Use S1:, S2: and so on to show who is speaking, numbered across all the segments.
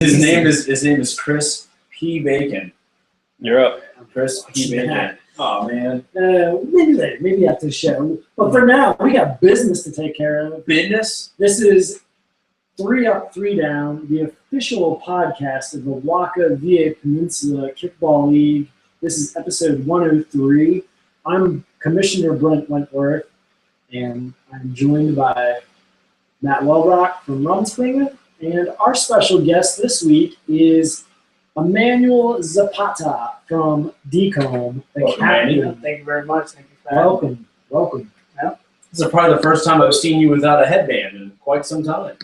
S1: His name is Chris P. Bacon.
S2: You're up.
S1: Chris P. Bacon. Oh man.
S3: Maybe later, maybe after the show. But for now, we got business to take care of.
S1: Business?
S3: This is 3 Up, 3 Down, the official podcast of the Waka VA Peninsula Kickball League. This is episode 103. I'm Commissioner Brent Wentworth, and I'm joined by Matt Wellrock from Rumspringa. And our special guest this week is Emmanuel Zapata from DCOM, the captain.
S4: Thank you very much. Thank you for having me.
S3: Welcome.
S1: This is probably the first time I've seen you without a headband in quite some time.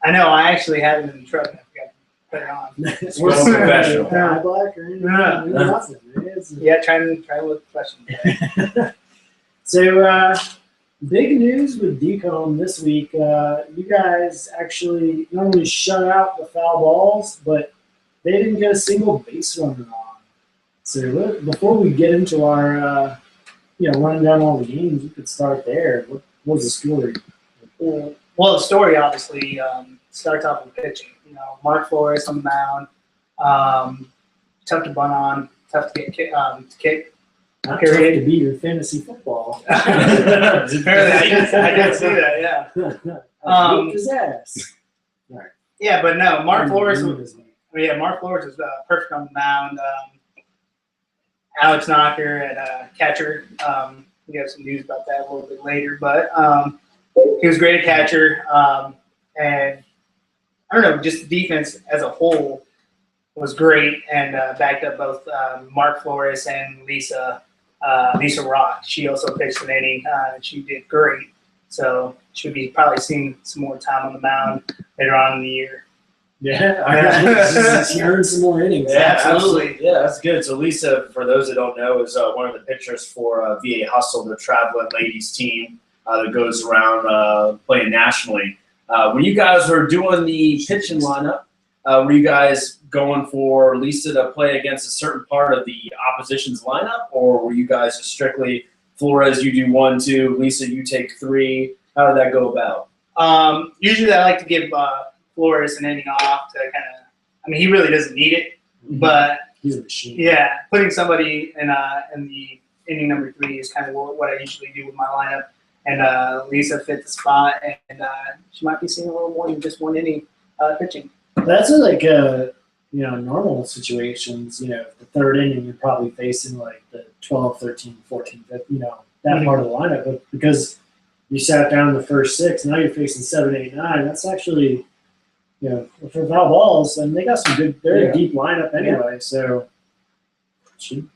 S4: I know. I actually had it in the truck. I forgot to put it on.
S1: We're so professional.
S3: Eye black or anything? Nothing.
S4: Yeah, try to look professional.
S3: So, big news with DCOM this week. You guys actually not only shut out the foul balls, but they didn't get a single base runner on. So before we get into our, running down all the games, we could start there. What was the story?
S4: Well, the story obviously starts off with pitching. Mark Flores on the mound, tough to bunt on, tough to kick.
S3: Not tough to beat your fantasy football.
S4: Apparently, I did see that. Yeah.
S3: Whooped his ass. Right.
S4: Yeah, but no, Mark Flores. Mark Flores was perfect on the mound. Alex Knocker at catcher. We have some news about that a little bit later, but he was great at catcher. And I don't know, just the defense as a whole was great and backed up both Mark Flores and Lisa Rock. She also pitched an inning, and she did great. So she'll be probably seeing some more time on the mound later on in the year.
S3: Yeah, she earned some more innings.
S1: Yeah, absolutely. Yeah, that's good. So Lisa, for those that don't know, is one of the pitchers for VA Hustle, the traveling ladies team that goes around playing nationally. When you guys were doing the pitching lineup, were you guys going for Lisa to play against a certain part of the opposition's lineup, or were you guys just strictly Flores, you do 1, 2, Lisa, you take 3? How did that go about?
S4: Usually I like to give Flores an inning off to kind of, he really doesn't need it, but
S3: he's a machine.
S4: Yeah, putting somebody in the inning number 3 is kind of what I usually do with my lineup. And Lisa fit the spot, and she might be seeing a little more than just 1 inning pitching.
S3: That's normal situations. The third inning, you're probably facing like the 12, 13, 14, 15, that part of the lineup. But because you sat down in the first 6, now you're facing 7, 8, 9. That's actually, for foul balls, and they got some good, they're a deep lineup anyway. So she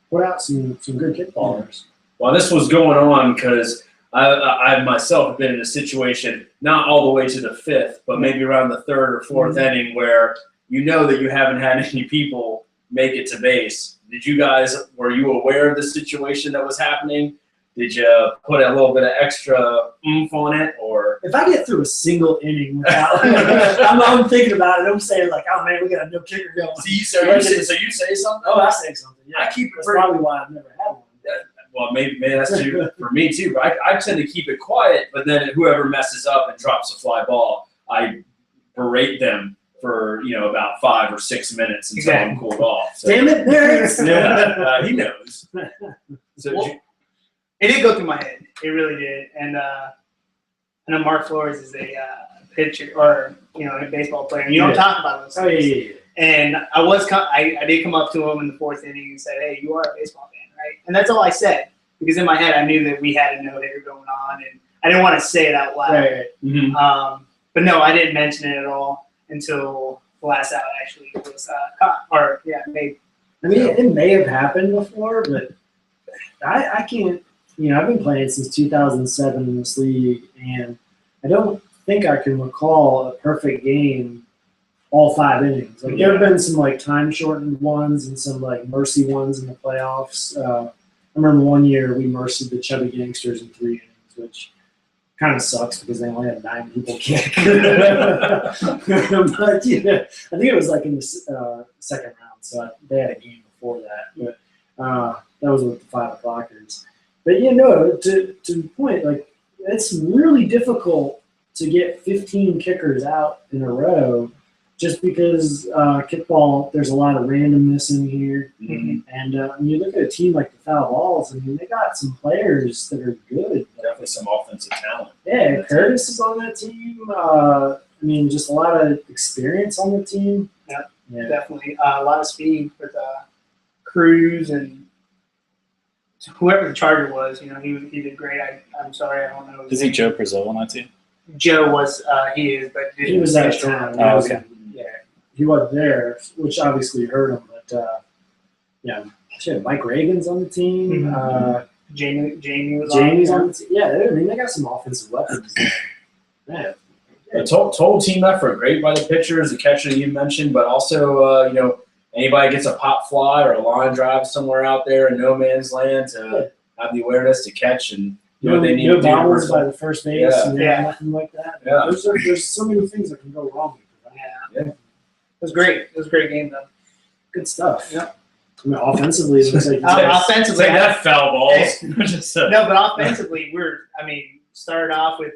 S3: put out some good kickballers.
S1: Well, this was going on because I myself have been in a situation, not all the way to the 5th, but maybe around the 3rd or 4th inning where that you haven't had any people make it to base. Were you aware of the situation that was happening? Did you put a little bit of extra oomph on it, or?
S3: If I get through a single inning without, I'm thinking about it. I'm saying like, oh man, we got a no kicker going.
S1: So you say something?
S3: Oh, I say something. Yeah,
S1: I keep it.
S3: That's probably why I've never had one.
S1: Well, maybe that's true for me too. But I tend to keep it quiet. But then whoever messes up and drops a fly ball, I berate them for about 5 or 6 minutes until I'm cooled off. So.
S3: Damn it, nerds!
S1: Yeah, he knows. So
S4: it did go through my head. It really did. And I know Mark Flores is a pitcher or a baseball player. And you don't talk about those things.
S3: Oh yeah.
S4: And I did come up to him in the 4th inning and said, "Hey, you are a baseball fan, right?" And that's all I said because in my head I knew that we had a no-hitter going on, and I didn't want to say it out loud.
S3: Right.
S4: Mm-hmm. But no, I didn't mention it at all until the last out actually was caught. Maybe.
S3: It may have happened before, but I can't. I've been playing since 2007 in this league, and I don't think I can recall a perfect game all 5 innings. Like there have been some like time shortened ones and some like mercy ones in the playoffs. I remember one year we mercied the Chubby Gangsters in 3 innings, which kind of sucks because they only had 9 people kick. But I think it was like in the second round, so they had a game before that. But that was with the 5 o'clockers. But to the point, like it's really difficult to get 15 kickers out in a row just because kickball, there's a lot of randomness in here.
S1: Mhm.
S3: And when you look at a team like the Foul Balls, I mean, they got some players that are good.
S1: Definitely some offensive talent.
S3: Yeah, Curtis is on that team. I mean, just a lot of experience on the team. Yeah.
S4: Definitely a lot of speed with Cruz and whoever the Charger was. You know, he did great. I'm sorry, I don't know. his
S2: Is he
S4: name.
S2: Joe Brazil on that team?
S4: Joe was he is, but
S3: He was out of town. He
S2: Oh,
S3: wasn't-
S2: okay.
S3: Yeah, he wasn't there, which obviously hurt him. But yeah, shit, Mike Reagan's on the team.
S4: Mhm. Jamie was
S3: Jamie's
S4: on.
S3: on the team. Yeah, I mean, they got some offensive weapons there. Yeah.
S1: A total team effort. Great by the pitchers, the catcher you mentioned, but also, anybody gets a pop fly or a line drive somewhere out there in no man's land to have the awareness to catch and do what they need
S3: No
S1: to do.
S3: bobbles by the first base,
S1: Yeah.
S4: Yeah.
S3: nothing like that.
S1: Yeah.
S3: There's so many things that can go wrong. with that.
S4: Yeah.
S1: Yeah.
S4: It was great. It was a great game though.
S3: Good stuff.
S4: Yeah.
S3: I mean, offensively, it looks like
S4: Offensively,
S1: Take that foul balls. Just,
S4: no, but offensively, started off with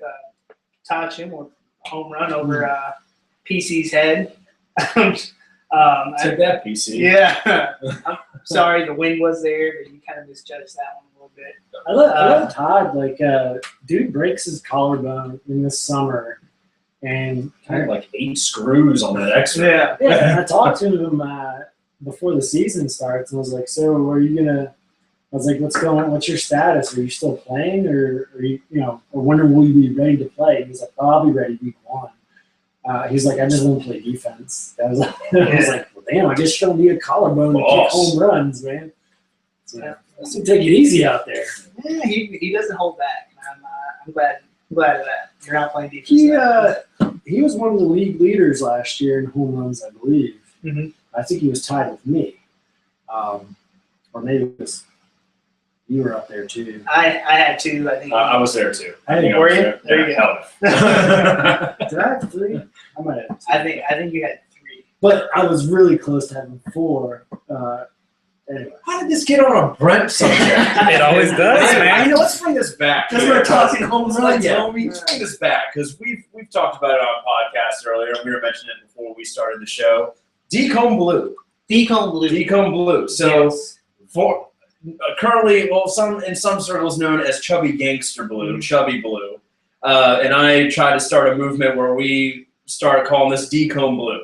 S4: Todd Schimel home run over PC's head.
S1: take that, PC.
S4: Yeah. I'm sorry, the wind was there, but you kind of misjudged that one a little bit.
S3: I love Todd. Like, dude breaks his collarbone in the summer, and
S1: Kind of like 8 screws on that X-ray.
S4: Yeah.
S3: yeah, I talked to him before the season starts, and I was like, "So, are you gonna?" I was like, "What's going on? What's your status? Are you still playing, or are you, or when will you be ready to play?" And he's like, "Oh, I'll be ready week 1." He's like, "I just want to play defense." I was like, "Well, damn, I guess you don't need a collarbone to kick
S1: Boss.
S3: home runs, man." So,
S4: Yeah.
S3: let's take it easy out there.
S4: Yeah, he doesn't hold back. And I'm glad of that. You're not playing defense.
S3: He was one of the league leaders last year in home runs, I believe.
S4: Mhm.
S3: I think he was tied with me, or maybe it was you were up there too.
S4: I had two. I think.
S1: I was there too.
S3: I
S1: think
S4: were
S1: I was
S4: you? There you go.
S1: Yeah,
S3: Did I have 3? I might have. 2.
S4: I think you had 3.
S3: But I was really close to having 4. Anyway,
S1: How did this get on a Brent subject?
S2: It always does, man.
S1: Let's bring this back.
S3: because we're talking home runs,
S1: Yeah,
S3: homie.
S1: let's bring this back because we've talked about it on podcast earlier. We were mentioning it before we started the show. Decomb Blue.
S4: Decomb Blue.
S1: Decomb Blue. So
S4: Yes.
S1: for currently, in some circles known as Chubby Gangster Blue, Chubby Blue, and I try to start a movement where we start calling this Decomb Blue.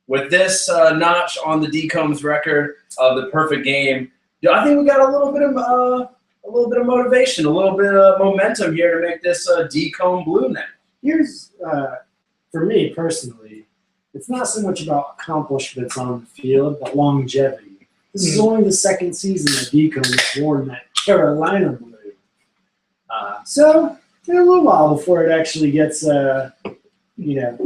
S1: With this notch on the Decomb's record of the perfect game, I think we got a little bit of motivation, a little bit of momentum here to make this Decomb Blue now.
S3: Here's for me personally, it's not so much about accomplishments on the field, but longevity. This is only the second season that Decomb has worn that Carolina blue. So a little while before it actually gets,
S1: Yeah.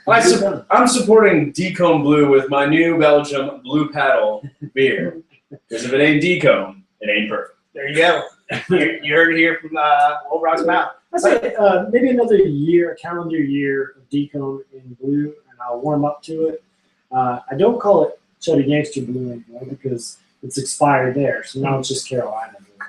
S3: Well,
S1: I'm supporting Decomb Blue with my new Belgium Blue Paddle beer. Because if it ain't Decomb, it ain't perfect.
S4: There you go. You heard it here from Old Rock's mouth.
S3: I say maybe another year, calendar year of Decomb in blue, and I'll warm up to it. I don't call it Chubby Gangster Blue anymore because it's expired there, so now it's just Carolina Blue.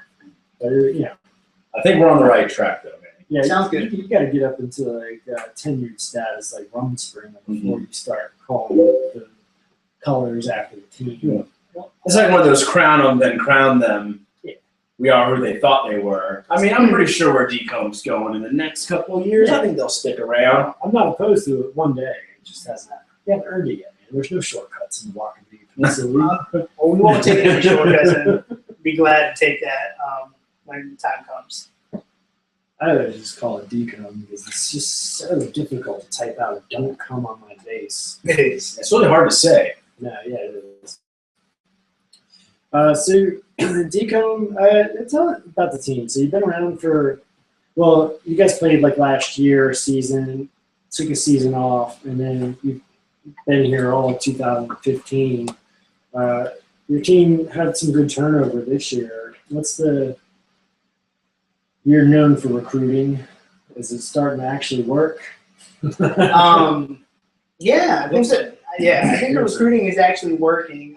S3: But
S1: I think we're on the right track, though, man.
S3: yeah,
S4: Sounds good.
S3: You got to get up into like tenured status, like Rumspringa, before you start calling it the colors after the team.
S1: Yeah. It's like one of those crown them, then crown them.
S3: Yeah.
S1: We are who they thought they were. I mean, I'm pretty sure where Decomb's going in the next couple of years. I think they'll stick around.
S3: I'm not opposed to it one day. It just hasn't. They haven't earned it yet, man. There's no shortcuts in walking deep. So
S4: Well, we won't take any shortcuts and be glad to take that when the time comes.
S3: I would just call it Decomb because it's just so difficult to type out. Don't come on my base.
S4: It is.
S1: It's really hard to say.
S3: No, yeah, it is. So Decomb, tell us about the team. So you've been around for, well, you guys played like last year season, took a season off, and then you've been here all of 2015. Your team had some good turnover this year. You're known for recruiting. Is it starting to actually work?
S4: Yeah, I think that. Yeah, I think the recruiting is actually working.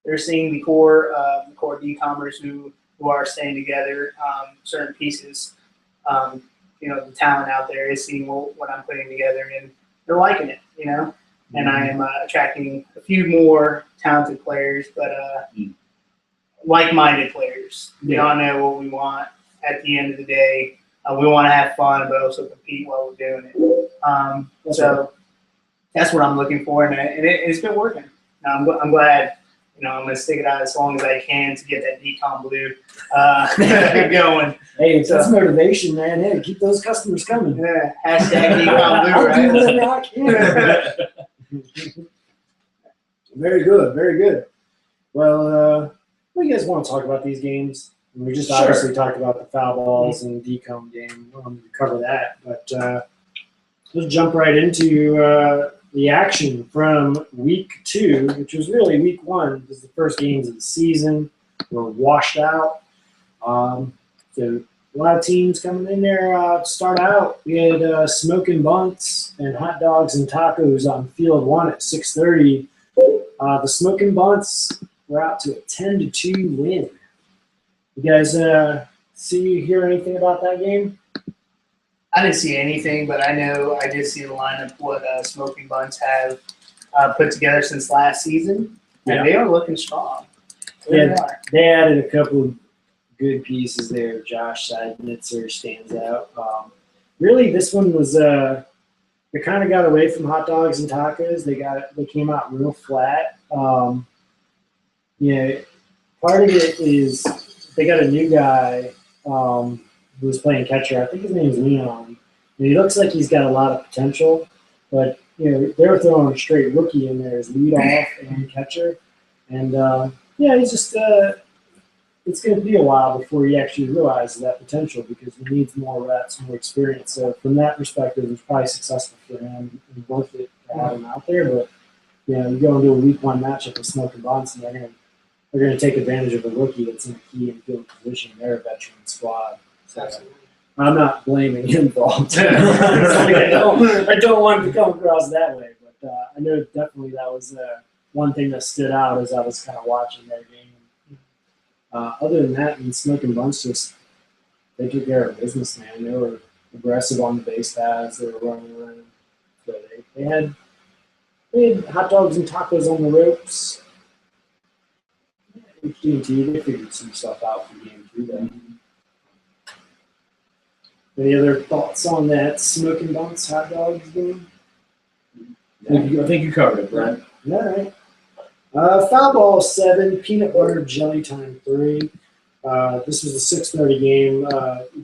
S4: They're seeing the core decomers who are staying together. Certain pieces, the talent out there is seeing what I'm putting together, and liking it, and I am attracting a few more talented players, but like-minded players. We all know what we want at the end of the day. We want to have fun, but also compete while we're doing it. So that's what I'm looking for, and it's been working. I'm glad. I'm going to stick it out as long as I can to get that Decom Blue going.
S3: Hey, if that's motivation, man, hey, keep those customers coming.
S4: Yeah, hashtag Decom Blue,
S3: I'll do
S4: right?
S3: whatever I can. Very good, very good. Well, what do you guys want to talk about these games? We just obviously talked about the foul balls and decom game. We cover that, but let's jump right into the action from week 2, which was really week 1 because the first games of the season were washed out. So a lot of teams coming in there to start out. We had smoking bunts and hot dogs and tacos on field 1 at 6:30. The smoking bunts were out to a 10-2 win. You guys hear anything about that game?
S4: I didn't see anything, but I know I did see the lineup what Smoking Buns have put together since last season, and they are looking strong.
S3: They added a couple of good pieces there. Josh Seidnitzer stands out. Really, this one was they kind of got away from hot dogs and tacos. They came out real flat. Part of it is they got a new guy who was playing catcher. I think his name's Leon. And he looks like he's got a lot of potential, but they were throwing a straight rookie in there as leadoff and catcher. And he's just it's going to be a while before he actually realizes that potential because he needs more reps, more experience. So from that perspective, it was probably successful for him and worth it to have him out there. But you go into a week 1 matchup with Smoking Bunts, and they're going to take advantage of a rookie that's in a key infield position. They're a veteran squad. So I'm not blaming him for all time. I don't want him to come across that way, but I know definitely that was one thing that stood out as I was kind of watching their game. Other than that, Smoking Bunts they took care of business, man. They were aggressive on the base paths. They were running around. So they had hot dogs and tacos on the ropes. HDT, they figured some stuff out for game 2 though. Any other thoughts on that Smoking Bunts hot dogs game?
S1: I think you covered it, Brent.
S3: All right. Foul ball 7, peanut butter jelly time 3. This was a 6:30 game.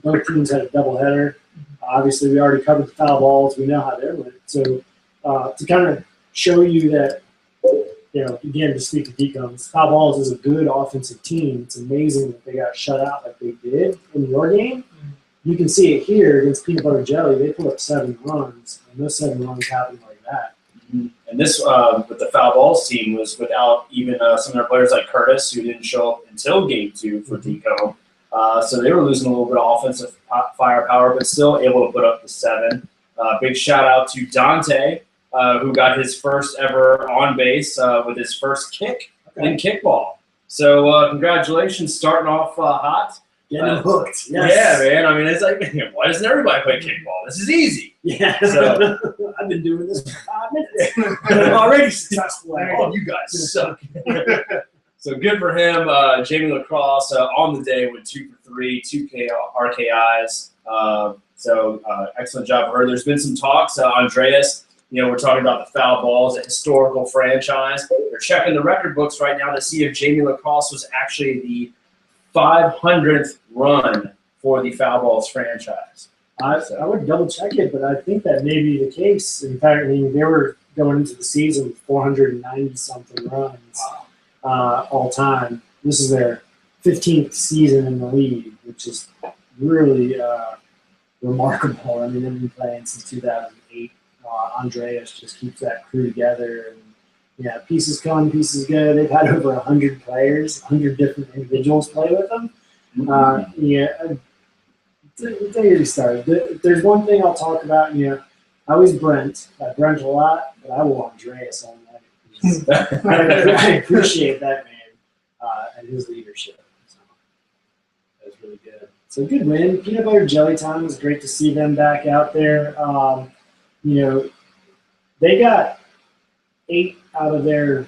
S3: Both teams had a doubleheader. Obviously, we already covered the foul balls. We know how they went. So to kind of show you that, again, to speak to Deacons, foul balls is a good offensive team. It's amazing that they got shut out like they did in your game. You can see it here against Peanut Butter Jelly. They put up 7 runs, and those 7 runs happened like that.
S1: And this, with the foul balls team, was without even some of their players like Curtis, who didn't show up until game 2 for Decom. So they were losing a little bit of offensive firepower, but still able to put up the 7. Big shout out to Dante, who got his first ever on base with his first kick in kickball. So congratulations, starting off hot.
S3: Getting hooked.
S1: Yes. Yeah, man. I mean, it's like, why doesn't everybody play kickball? This is easy.
S3: Yeah.
S1: So,
S3: I've been doing this for 5 minutes. I'm already successful.
S1: oh, you guys suck. So good for him. Jamie Lacrosse on the day with 2 for 3, 2 RKIs. Excellent job for her. There's been some talks. Andreas, we're talking about the foul balls, a historical franchise. They're checking the record books right now to see if Jamie Lacrosse was actually the 500th run for the foul balls franchise.
S3: I would double check it, but I think that may be the case. In fact, they were going into the season with 490 something runs all time. This is their 15th season in the league, which is really remarkable. I mean, they've been playing since 2008. Andreas just keeps that crew together, and pieces come, pieces go. They've had over 100 players, 100 different individuals play with them. I'll tell you to start. There's one thing I'll talk about. I was Brent. I Brent a lot, but I will Andreas all night. I appreciate that man and his leadership. So that was really good. So good win. Peanut Butter Jelly Time was great to see them back out there. they got 8 out of their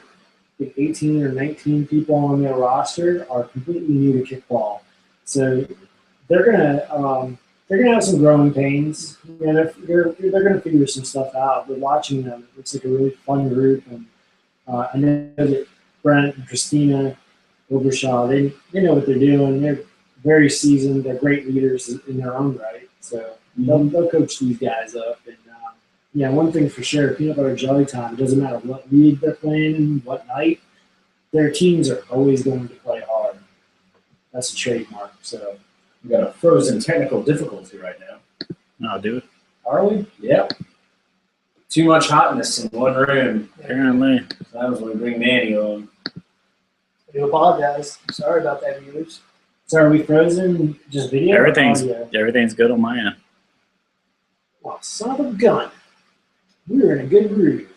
S3: 18 or 19 people on their roster are completely new to kickball. So they're gonna have some growing pains. They're gonna figure some stuff out. But watching them, it looks like a really fun group, and I know that Brent and Christina Obershaw, they know what they're doing. They're very seasoned. They're great leaders in their own right. So they'll coach these guys up. And one thing for sure, peanut butter jelly time. It doesn't matter what league they're playing, what night. Their teams are always going to play hard. That's a trademark. So
S1: We got a frozen technical difficulty right now.
S2: No, do it.
S1: Are we? Yep. Too much hotness in one room.
S2: Apparently.
S1: That was when we bring Manny on.
S4: I do apologize. I'm sorry about that, viewers.
S3: So are we frozen? Just video? or
S2: Everything's
S3: audio?
S2: everything's good on my end.
S3: Oh, son of a gun. We were in a good groove.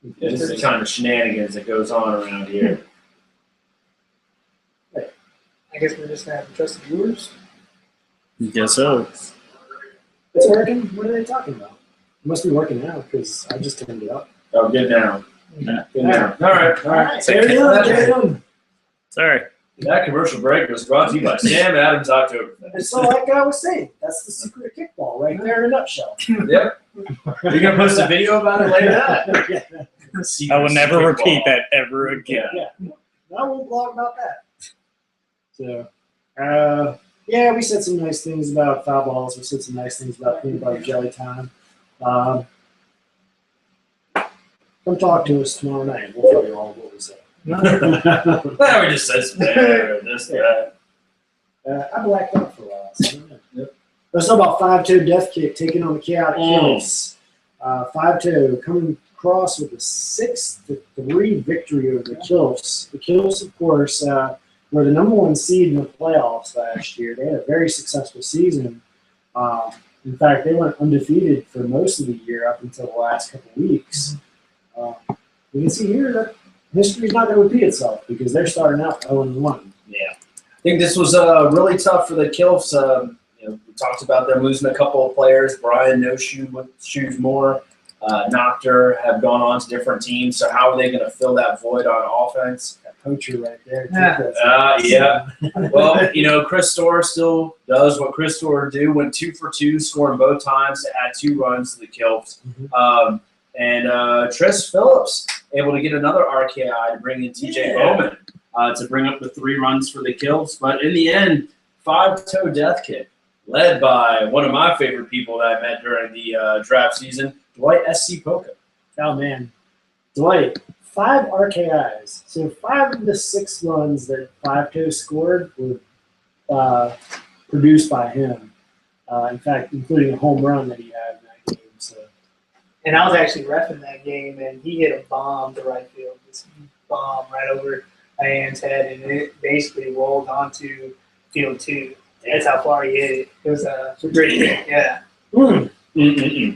S1: Yeah, this is the kind of shenanigans that goes on around here.
S4: I guess we're just gonna have to trust the viewers.
S2: Guess so.
S3: It's working. What are they talking about? It must be working now because I just turned it up.
S1: Oh, good now.
S2: Yeah.
S1: Good now. All right.
S3: Carry on, carry on.
S2: Sorry.
S1: That commercial break was brought to you by Sam Adams Oktoberfest.
S3: And so, like I was saying, that's the secret of kickball right there in a nutshell.
S1: Yep. You're gonna post a video about it later.
S3: Yeah.
S2: I will never repeat that ever again.
S3: Yeah. I won't blog about that. So, we said some nice things about foul balls. We said some nice things about peanut butter jelly time. Come talk to us tomorrow night. We'll tell you all what we said.
S1: Well, we just said some there, this, that.
S3: I blacked out for a while. So I don't know. Yep. Let's talk about 5-toe death kick taking on the chaotic kills. 5-toe coming across with a 6-3 victory over the Kills. The Kills, of course, were the number 1 seed in the playoffs last year. They had a very successful season. In fact, they went undefeated for most of the year up until the last couple of weeks. You can see here that history's not going to repeat itself because they're starting out 0-1.
S1: Yeah. I think this was really tough for the Kilfs. We talked about them losing a couple of players. Brian No Shoe with Shoes More, Nocter have gone on to different teams. So how are they going to fill that void on offense?
S3: That poacher right there.
S1: Yeah. Well, Chris Storer still does what Chris Storer do. Went 2 for 2, scoring both times to add 2 runs to the Kilfs. And Tris Phillips able to get another RKI to bring in TJ Bowman to bring up the 3 runs for the Kills. But in the end, 5-toe death kick, led by one of my favorite people that I met during the draft season, Dwight S.C. Poca.
S3: Oh, man. Dwight, 5 RKIs. So 5 of the 6 runs that 5-toe scored were produced by him. In fact, including a home run that he had in that game. So.
S4: And I was actually reffing that game, and he hit a bomb to right field. This bomb right over Diane's head, and it basically rolled onto field 2. That's how far he hit it. It was a great hit, yeah.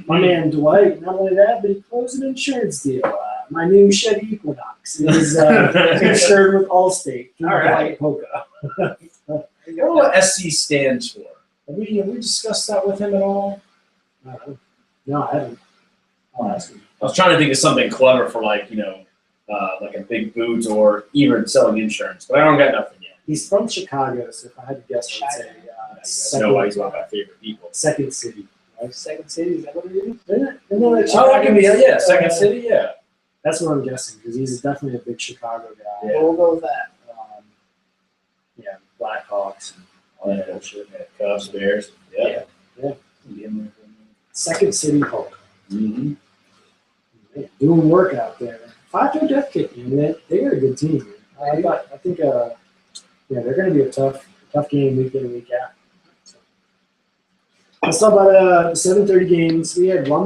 S3: My man Dwight, not only that, but he closed an insurance deal. My new Chevy Equinox is insured with Allstate.
S1: All right.
S3: Dwight Poca.
S1: I wonder what SC stands for.
S3: Have we discussed that with him at all? No, I haven't. I'll ask him.
S1: I was trying to think of something clever for like a big boot or even selling insurance, but I don't got nothing yet.
S3: He's from Chicago, so if I had to guess, I would say
S1: Nobody's one of my favorite people.
S3: Second City. Right?
S4: Second City, is that what it is?
S3: Isn't it
S1: Oh, that can be Second City, yeah.
S3: That's what I'm guessing because he's definitely a big Chicago guy.
S1: Yeah.
S4: We'll go with that.
S3: Blackhawks and all that bullshit.
S1: Yeah, Cubs, Bears. Yeah.
S3: Second City Hulk.
S1: Mm-hmm.
S3: Doing work out there. 5-toe death kick, man. They got a good team. I think they're going to be a tough game week in and week out. So. Let's talk about the 7:30 games. We had your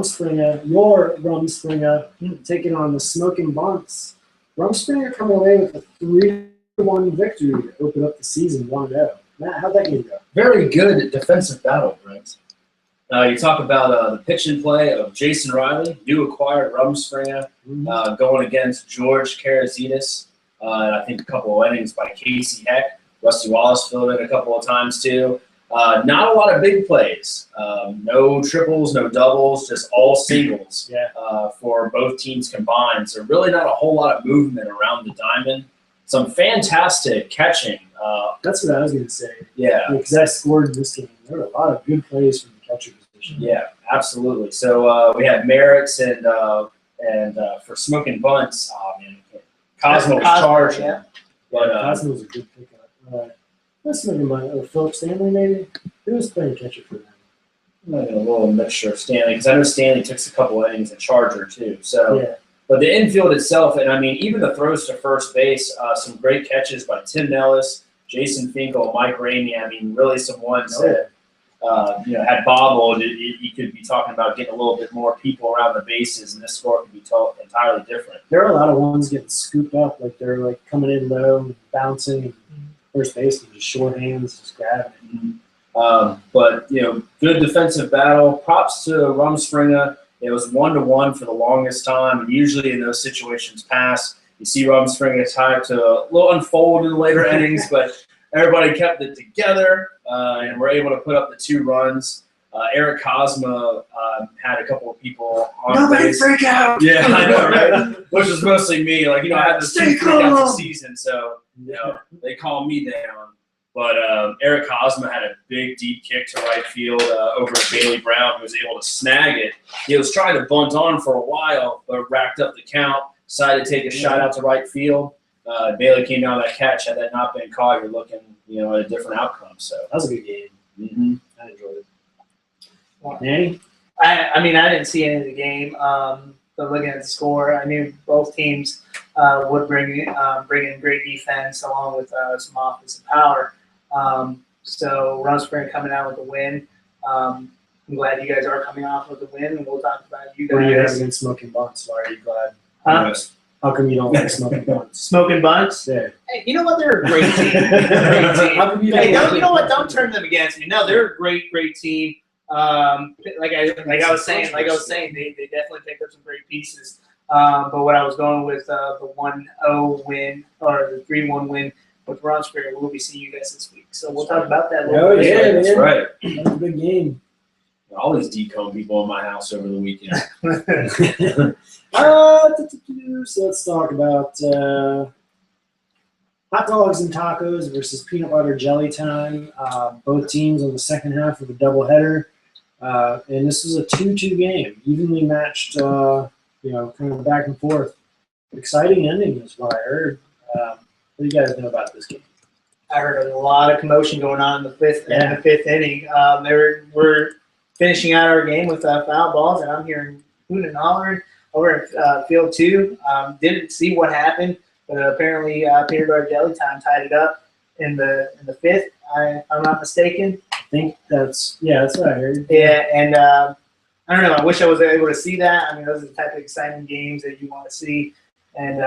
S3: Rumspringa, taking on the Smoking Bunts. Rumspringa coming away with a 3-1 victory to open up the season 1-0. Matt, how'd that game go?
S1: Very good defensive battle, Brent. You talk about the pitch and play of Jason Riley, new acquired Rumspringa, going against George Karazitis. I think a couple of innings by Casey Heck. Rusty Wallace filled in a couple of times too. Not a lot of big plays. No triples, no doubles, just all singles for both teams combined. So really not a whole lot of movement around the diamond. Some fantastic catching.
S3: That's what I was going to say.
S1: Yeah.
S3: Because I scored this game. There were a lot of good plays from the catcher position.
S1: Yeah, absolutely. So we had Merritt's and for smoking bunts, Cosmo's charging.
S4: Yeah.
S1: But
S3: Cosmo was a good pickup. That's smoking bunt. Philip Stanley, maybe? Who was playing catcher for them?
S1: like a little mixture of Stanley, because I know Stanley took a couple innings at Charger too. So,
S3: Yeah.
S1: but the infield itself, and I mean, even the throws to first base, some great catches by Tim Nellis, Jason Finkel, Mike Ramey. I mean, really some ones that had bobbled. You could be talking about getting a little bit more people around the bases, and this score could be entirely different.
S3: There are a lot of ones getting scooped up, like they're like coming in low, and bouncing, and first baseman just short hands, just grabbing it.
S1: But good defensive battle. Props to Rumspringa. It was 1-1 for the longest time, and usually in those situations pass. You see Rumspringa tied to a little unfold in the later innings, but everybody kept it together, and were able to put up the 2 runs. Eric Cosma had a couple of people on base.
S3: freak out!
S1: Yeah, I know, right? Which was mostly me. Like, I had this 2 freakouts a season, so they calmed me down. But Eric Cosma had a big, deep kick to right field over to Bailey Brown, who was able to snag it. He was trying to bunt on for a while, but racked up the count, decided to take a shot out to right field. Bailey came down with that catch. Had that not been caught, you're looking at a different outcome. So
S3: That was a good game.
S1: mm-hmm.
S3: I enjoyed it. Manny?
S4: I mean, I didn't see any of the game, but looking at the score, I knew both teams would bring in great defense along with some offensive power. So Rumspringa coming out with the win. I'm glad you guys are coming off with the win, and we'll talk about you
S3: What do you have
S4: guys.
S3: against smoking bunts? Why are you glad?
S4: Huh?
S3: How come you don't like smoking bunts?
S4: Smoking bunts.
S3: Yeah.
S4: Hey, you know what? They're a great team. They're a great team.
S3: How come you
S4: Hey,
S3: don't
S4: you know what? Don't turn them against me. No, they're a great team. Like I was saying, they definitely picked up some great pieces. But what I was going with the 1-0 win or the 3-1 win with Rumspringa, we'll be seeing you guys this week. So we'll talk about that a little
S3: Oh,
S4: bit.
S3: yeah,
S1: That's
S3: man.
S1: right.
S3: That was a big game.
S1: All these decone people in my house over the weekend.
S3: So let's talk about hot dogs and tacos versus peanut butter jelly time. Both teams on the second half of a doubleheader. And this was a 2-2 game, evenly matched, kind of back and forth. Exciting ending is what I heard. What do you guys know about this game?
S4: I heard a lot of commotion going on in the fifth inning. We're finishing out our game with foul balls, and I'm hearing hooting and hollering over at field 2. Didn't see what happened, but apparently peanut butter jelly time tied it up in the fifth. If I'm not mistaken.
S3: I think that's what I heard.
S4: Yeah, and I don't know. I wish I was able to see that. I mean, those are the type of exciting games that you want to see, and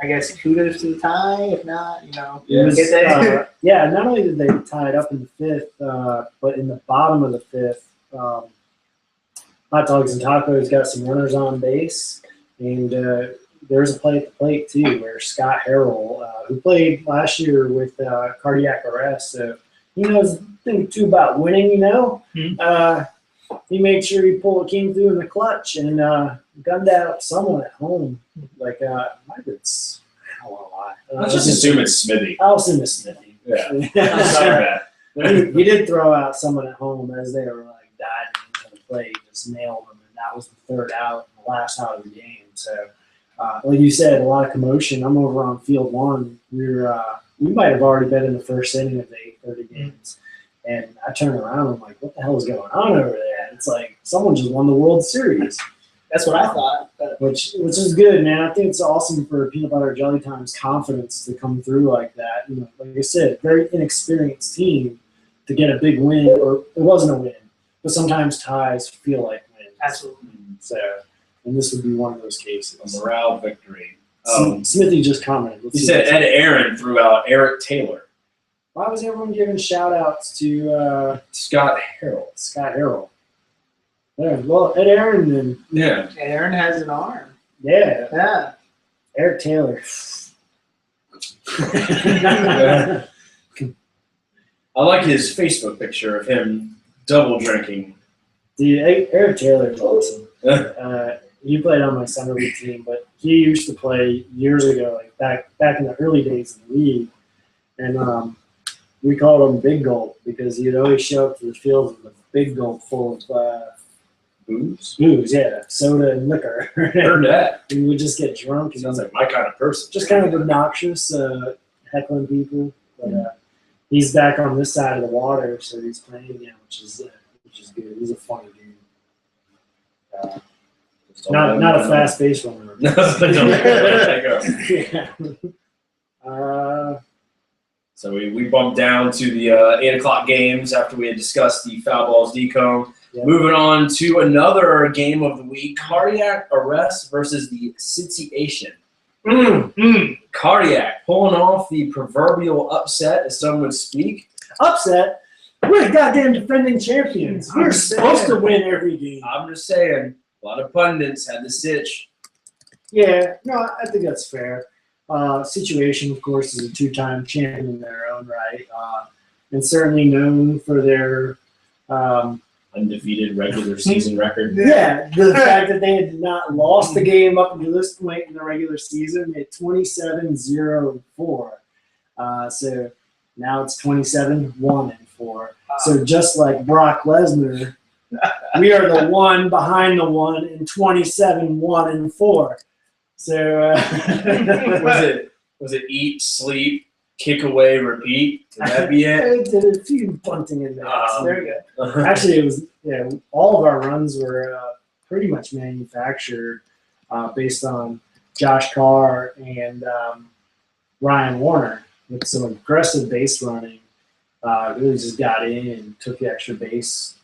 S4: I guess kudos to the tie. If not,
S3: It was,
S4: get that.
S3: not only did they tie it up in the fifth, but in the bottom of the fifth, Hot Dogs and Tacos got some runners on base, and there was a play at the plate too where Scott Harrell, who played last year with cardiac arrest, so he knows a thing or two about winning. He made sure he came through in the clutch and gunned out someone at home. Like I don't want to lie.
S1: Let's just assume it's Smithy.
S3: I'll assume it's Smithy.
S1: Yeah. That's not bad.
S3: He did throw out someone at home as they were like diving into the plate, just nailed them, and that was the third out, and the last out of the game. So, like you said, a lot of commotion. I'm over on field 1. We might have already been in the first inning of the 8:30 games, and I turn around and I'm like, what the hell is going on over there? It's like someone just won the World Series.
S4: That's what I thought. But
S3: Which is good, man. I think it's awesome for Peanut Butter Jelly Time's confidence to come through like that. Like I said, very inexperienced team to get a big win, or it wasn't a win, but sometimes ties feel like wins.
S4: absolutely.
S3: So, and this would be one of those cases.
S1: A morale victory.
S3: Smithy just commented. Let's
S1: He
S3: see
S1: said
S3: what's-
S1: Ed Aaron threw out Eric Taylor.
S3: Why was everyone giving shout-outs to
S1: Scott Harrell.
S3: Scott Harrell? Yeah, well, Ed Aaron and
S1: Yeah.
S4: Aaron has an arm.
S3: yeah,
S4: Yeah.
S3: Eric Taylor.
S1: I like his Facebook picture of him double drinking.
S3: Dude, Eric Taylor is awesome. He played on my summer league team, but he used to play years ago, like back in the early days of the league, and we called him Big Gulp because he'd always show up to the field with a big gulp full of
S1: Booze?
S3: booze, yeah, soda and liquor.
S1: Heard that.
S3: We would just get drunk and
S1: Sounds like my kind of person.
S3: just kind of obnoxious, heckling people. But he's back on this side of the water, so he's playing again, which is good. He's a funny dude. Not a fast pace runner. Yeah.
S1: So we bumped down to the 8 o'clock games after we had discussed the foul balls decomb.
S3: Yeah.
S1: Moving on to another game of the week, Cardiac Arrest versus the Situation. Cardiac pulling off the proverbial upset, as some would speak.
S3: Upset? We're goddamn defending champions. We're supposed to win every game.
S1: I'm just saying, a lot of pundits had the sitch.
S3: Yeah, no, I think that's fair. Situation, of course, is a two-time champion in their own right, and certainly known for their
S1: Undefeated regular season record.
S3: the fact that they had not lost the game up until this point in the regular season at 27-0-4. So now it's 27-1-4. So just like Brock Lesnar, we are the one behind the one in 27-1-4. So
S1: was it eat, sleep, kick away, repeat? Would that be it?
S3: I did a few bunting in there.
S4: There we go.
S3: Actually, it was all of our runs were pretty much manufactured based on Josh Carr and Ryan Warner with some aggressive base running. Really just got in and took the extra base.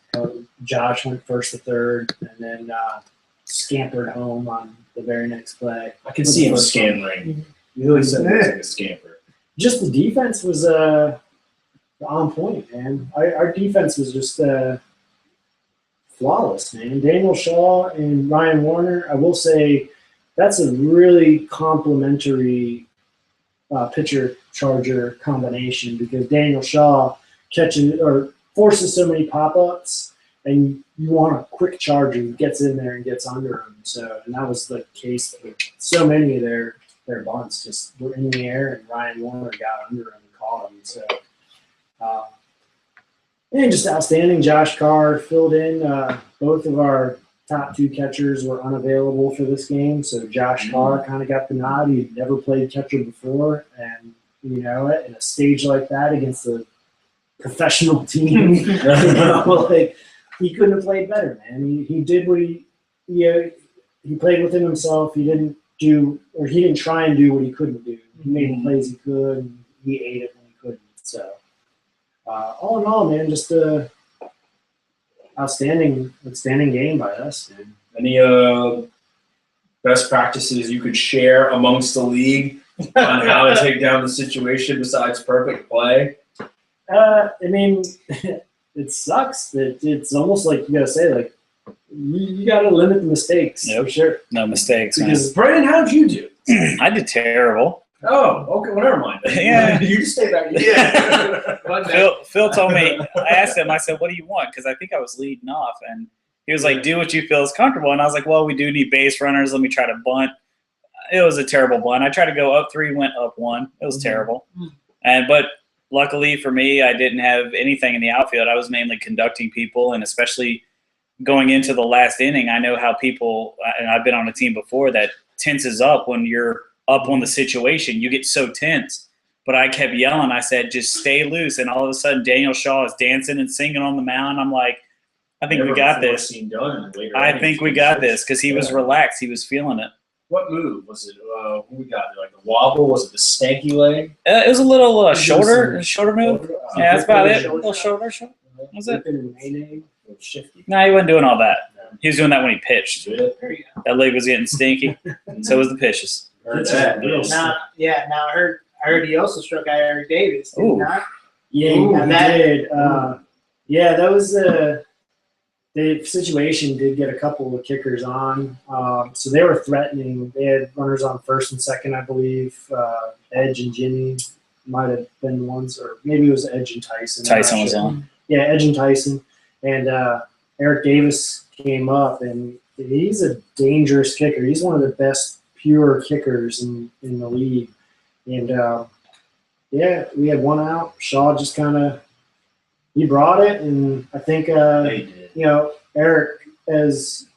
S3: Josh went first to third and then scampered home on the very next play.
S1: I can see him scampering. You really said it was like a scamper.
S3: Just the defense was on point, man. Our defense was just flawless, man. Daniel Shaw and Ryan Warner, I will say that's a really complimentary pitcher-charger combination because Daniel Shaw catches or forces so many pop-ups, and you want a quick charger who gets in there and gets under him. So, and that was the case with so many of their bunts just were in the air, and Ryan Warner got under him and caught him. So, and just outstanding. Josh Carr filled in. Both of our top two catchers were unavailable for this game, so Josh Carr kind of got the nod. He'd never played catcher before, and you know, in a stage like that against a professional team, you know, like he couldn't have played better, man. He did what he played within himself. He didn't try and do what he couldn't do. He made the plays he could, and he ate it when he couldn't. So, all in all, man, just a outstanding game by us, man.
S1: Any best practices you could share amongst the league on how to take down the situation besides perfect play?
S3: I mean, it sucks that it's almost like you gotta say, like, you gotta limit the mistakes,
S2: Yep.
S3: for sure.
S2: No mistakes, man.
S3: Because
S1: Brandon, how did you do?
S2: I did terrible.
S1: Oh, okay. Well, never mind.
S2: Yeah.
S1: You just stay back. Yeah.
S2: Phil told me, I asked him, I said, what do you want? Because I think I was leading off. And he was like, do what you feel is comfortable. And I was like, well, we do need base runners. Let me try to bunt. It was a terrible bunt. I tried to go up 3, went up 1. It was terrible. But luckily for me, I didn't have anything in the outfield. I was mainly conducting people, and especially going into the last inning, I know how people, and I've been on a team before, that tenses up when you're up on the situation. You get so tense. But I kept yelling. I said, just stay loose. And all of a sudden, Daniel Shaw is dancing and singing on the mound. I'm like, I think we got this. I think we got this because he was relaxed. He was feeling it.
S1: What move was it? Who we got? Like the wobble? Was it the stanky leg?
S2: It was a little shoulder move. Yeah, that's about it. A little shoulder. Was it?
S1: Shifty.
S2: No, he wasn't doing all that. He was doing that when he pitched.
S1: Good.
S2: That leg was getting stinky. So was the pitches.
S1: Heard that.
S4: Now I heard he also struck out Eric Davis. Did he
S2: Ooh.
S4: not?
S3: Yeah,
S4: Ooh,
S3: he did. Yeah, that was the situation. Did get a couple of kickers on, so they were threatening. They had runners on first and second, I believe. Edge and Jimmy, might have been the ones, or maybe it was Edge and Tyson. I'm not
S2: Tyson was
S3: sure.
S2: on.
S3: Yeah, Edge and Tyson. And Eric Davis came up, and he's a dangerous kicker. He's one of the best pure kickers in the league. And, yeah, we had one out. Shaw just kind of – he brought it, and I think,
S1: They did.
S3: you know, Eric, as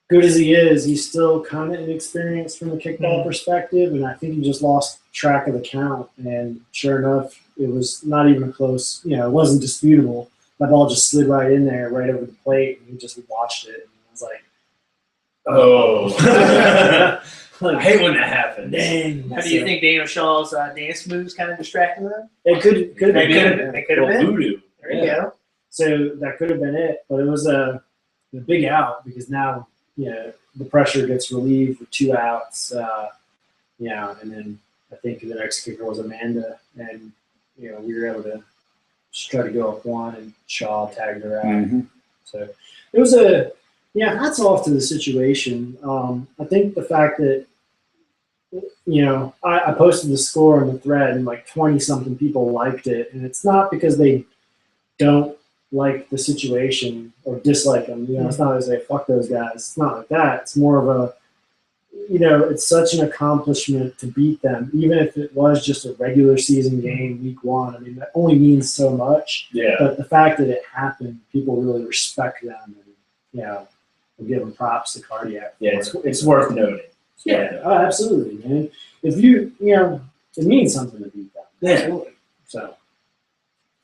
S3: good as he is, he's still kind of inexperienced from a kickball perspective, and I think he just lost track of the count. And sure enough, it was not even a close – it wasn't disputable. That ball just slid right in there, right over the plate, and he just watched it. And I was like,
S1: Oh.
S3: like,
S1: I hate when that happens.
S3: dang.
S4: How do you think Daniel Shaw's dance moves kind of distracted them?
S3: It could have been.
S4: They could have been.
S1: Voodoo.
S4: There you go.
S3: So that could have been it, but it was a big out because now the pressure gets relieved with 2 outs. And then I think the next kicker was Amanda, and we were able to just try to go up 1, and Shaw tagged her out.
S2: Mm-hmm.
S3: So it was hats off to the situation. I think the fact that I posted the score on the thread and like 20-something people liked it, and it's not because they don't like the situation or dislike them. It's not as they fuck those guys. It's not like that. It's more of a it's such an accomplishment to beat them, even if it was just a regular season game, week 1. I mean, that only means so much.
S1: Yeah.
S3: But the fact that it happened, people really respect them, and we'll give them props to Cardiac.
S1: Yeah, it's worth noting.
S3: Yeah, oh, absolutely, man. If it means something to beat them.
S1: Yeah.
S3: Absolutely. So,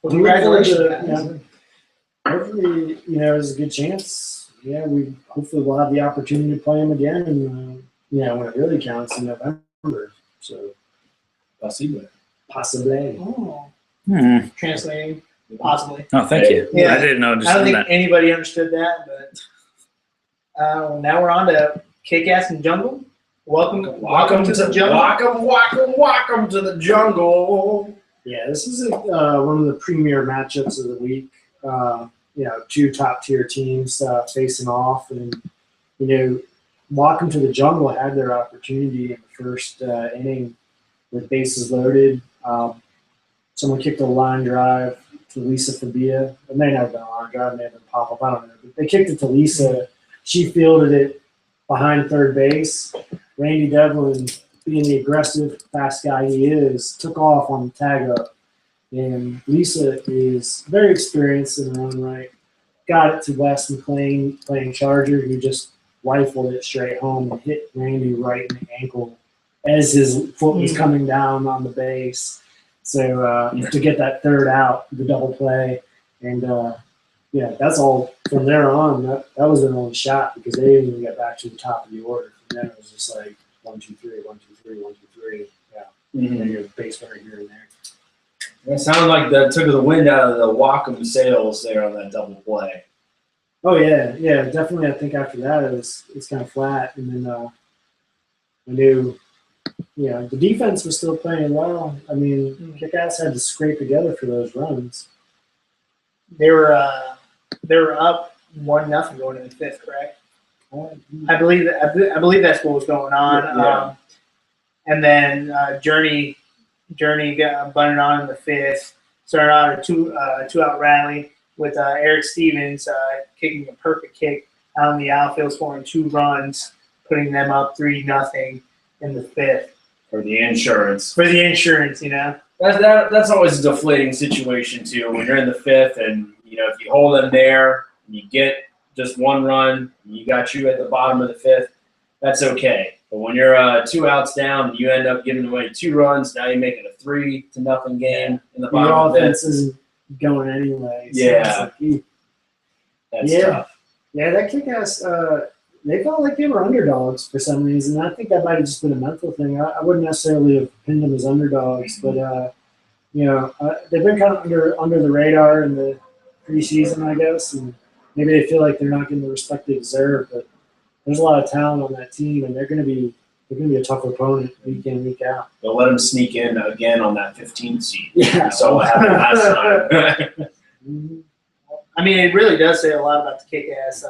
S4: Well, congratulations, guys.
S3: Hopefully, there's a good chance. Yeah, hopefully we'll have the opportunity to play them again, and when it really counts in November. So, possibly.
S4: Oh,
S2: Hmm.
S4: translating, possibly.
S2: Oh, thank you.
S4: Yeah.
S2: I didn't know.
S4: I don't think anybody understood that, but now we're on to Kick-Ass and Jungle. Welcome to the jungle.
S1: Welcome to the jungle.
S3: Yeah, this is one of the premier matchups of the week. 2 top-tier teams facing off, and Welcome to the Jungle had their opportunity in the first inning with bases loaded. Someone kicked a line drive to Lisa Fabia. It may not have been a line drive, it may have been pop-up, I don't know. But they kicked it to Lisa. She fielded it behind third base. Randy Devlin, being the aggressive, fast guy he is, took off on the tag-up. And Lisa is very experienced in her own right. Got it to Wes McLean playing Charger, who just rifled it straight home and hit Randy right in the ankle as his foot was coming down on the base. So to get that third out, the double play, and that's all. From there on, that was their only shot because they didn't even get back to the top of the order. From then it was just like 1, 2, 3, 1, 2, 3, 1, 2, 3. Yeah, and your base runner here and there.
S1: It sounded like that took the wind out of the Wacom sails there on that double play.
S3: Oh yeah, definitely. I think after that it's kind of flat, and then I knew, the defense was still playing well. I mean, Kick-Ass had to scrape together for those runs.
S4: They were up 1-0 going into the 5th, correct? I believe that's what was going on.
S1: Yeah.
S4: And then Journey got bunted on in the 5th. Started out a 2-out rally with Eric Stevens kicking a perfect kick out in the outfield, scoring 2 runs, putting them up 3-0 in the 5th.
S1: For the insurance.
S4: For the insurance,
S1: That's always a deflating situation too. When you're in the 5th, and if you hold them there, and you get just 1 run, and you got you at the bottom of the 5th, that's okay. But when you're 2 outs down, and you end up giving away 2 runs, now you make it a 3-0 game in the bottom
S3: Your
S1: of the 5th.
S3: offense isn't going anyway. So
S1: Yeah.
S3: it's like,
S1: That's
S3: Yeah.
S1: tough.
S3: Yeah, that Kick-Ass, they felt like they were underdogs for some reason. I think that might have just been a mental thing. I wouldn't necessarily have pinned them as underdogs, but they've been kind of under the radar in the preseason, I guess, and maybe they feel like they're not getting the respect they deserve. But there's a lot of talent on that team, and they're going to be a tough opponent week in, week out.
S1: They'll let them sneak in again on that 15th seed.
S3: Yeah.
S1: So what happened last time.
S3: Mhm.
S4: I mean, it really does say a lot about the Kick-Ass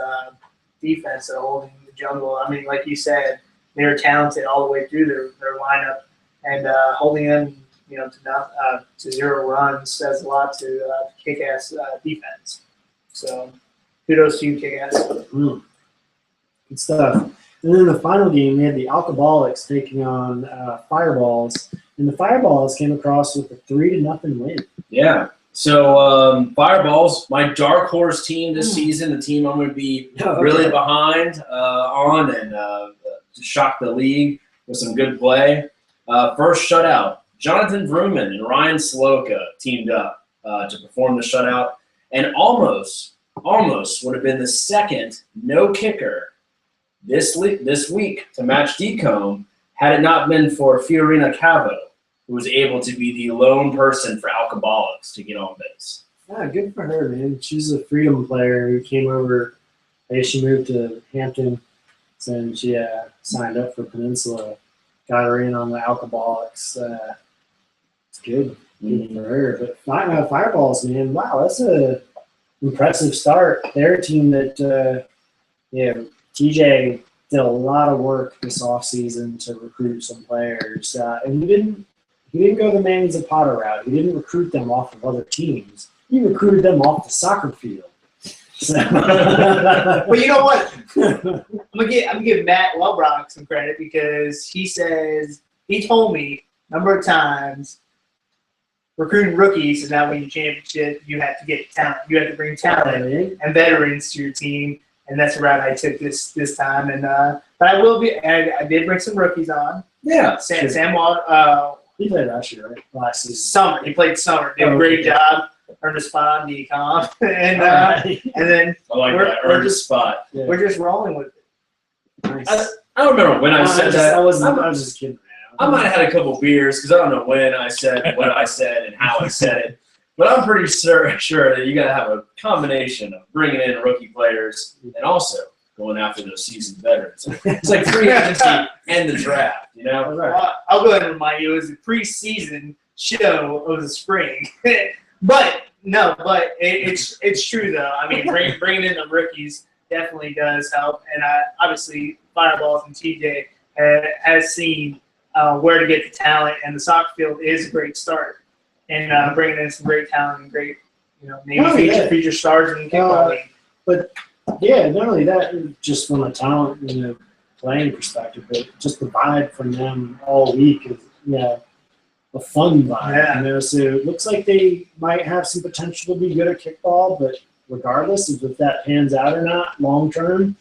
S4: defense that are holding the Jungle. I mean, like you said, they're talented all the way through their lineup, and holding them to 0 runs says a lot to kick-ass defense. So kudos to you, kick-ass.
S3: Good stuff. And then the final game, we had the Alcoholics taking on Fireballs, and the Fireballs came across with a 3-0 win.
S1: Yeah. So Fireballs, my dark horse team this season, the team I'm going to be really behind on and to shock the league with some good play. First shutout, Jonathan Vrooman and Ryan Saloka teamed up to perform the shutout, and almost would have been the second no kicker this week to match Decombe had it not been for Fiorina Cavo, who was able to be the lone person for Alcoholics to get on base.
S3: Yeah, good for her, man. She's a freedom player who came over. I guess she moved to Hampton, and she signed up for Peninsula. Got her in on the Alcoholics. It's good for her. But Fireballs, man, wow, that's a impressive start. They're a team that, TJ did a lot of work this offseason to recruit some players, and he didn't go the Manny Zapata route. He didn't recruit them off of other teams. He recruited them off the soccer field. So.
S4: Well, you know what? I'm gonna give Matt Welbrock some credit because he told me a number of times recruiting rookies is not winning a championship. You have to get talent. You have to bring talent and veterans to your team, and that's the route I took this time. And but I will be. I did bring some rookies on.
S1: Yeah.
S4: Sam Wald.
S3: He played last year, right? Last season.
S4: Summer. He played summer. Did a great job. Earned a spot on decom, and then
S1: I like that. Earned a spot.
S3: Yeah.
S4: we're just rolling with it.
S3: Nice.
S1: I don't remember when I said that.
S3: I was just kidding, man.
S1: I might have had a couple beers because I don't know when I said what I said and how I said it. But I'm pretty sure that you got to have a combination of bringing in rookie players and also going after those seasoned veterans. It's like free agency and the draft, you know?
S3: Right.
S4: I'll go ahead and remind you, it was a preseason show of the spring. but it's true, though. I mean, bringing in the rookies definitely does help. And obviously, Fireballs and TJ has seen where to get the talent, and the soccer field is a great start. And bringing in some great talent and great, maybe future stars in the kickball league.
S3: But yeah, not only that, just from a talent, playing perspective, but just the vibe from them all week is a fun vibe.
S4: Yeah.
S3: So it looks like they might have some potential to be good at kickball, but regardless of if that pans out or not long term,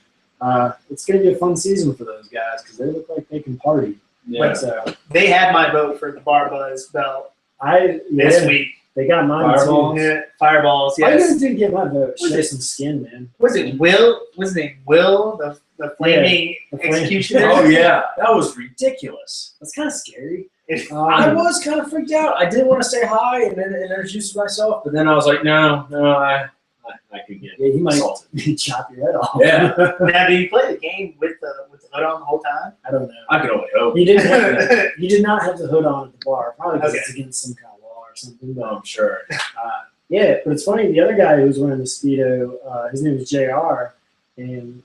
S3: it's going to be a fun season for those guys because they look like they can party.
S1: Yeah.
S3: So
S4: They had my vote for the Bar Buzz belt this week.
S3: They got mine
S1: Fireballs.
S3: too.
S4: Yeah, Fireballs,
S3: I
S4: yes.
S3: guys didn't get my vote.
S4: Was
S3: Show
S4: it-
S3: some skin, man.
S4: Was it Will? Was his name Will, the flaming
S3: the flame-
S4: executioner?
S1: Oh, yeah. That was ridiculous.
S3: That's kind of scary.
S1: I was kind of freaked out. I did want to say hi and then introduce myself, but then I was like, no, I could get
S3: Yeah, he might
S1: assaulted.
S3: chop your head off.
S1: Yeah.
S4: Now, did you play the game with the hood on the whole time?
S3: I don't know.
S1: I could only hope.
S3: He did not have the hood on at the bar, probably because
S4: Okay.
S3: it's against some kind of law or something.
S1: No,
S3: But
S1: I'm sure.
S3: yeah, but it's funny. The other guy who was wearing the Speedo, his name is JR, and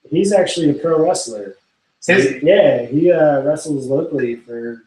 S3: he's actually a pro wrestler. So
S4: Is he?
S3: Yeah, he wrestles locally for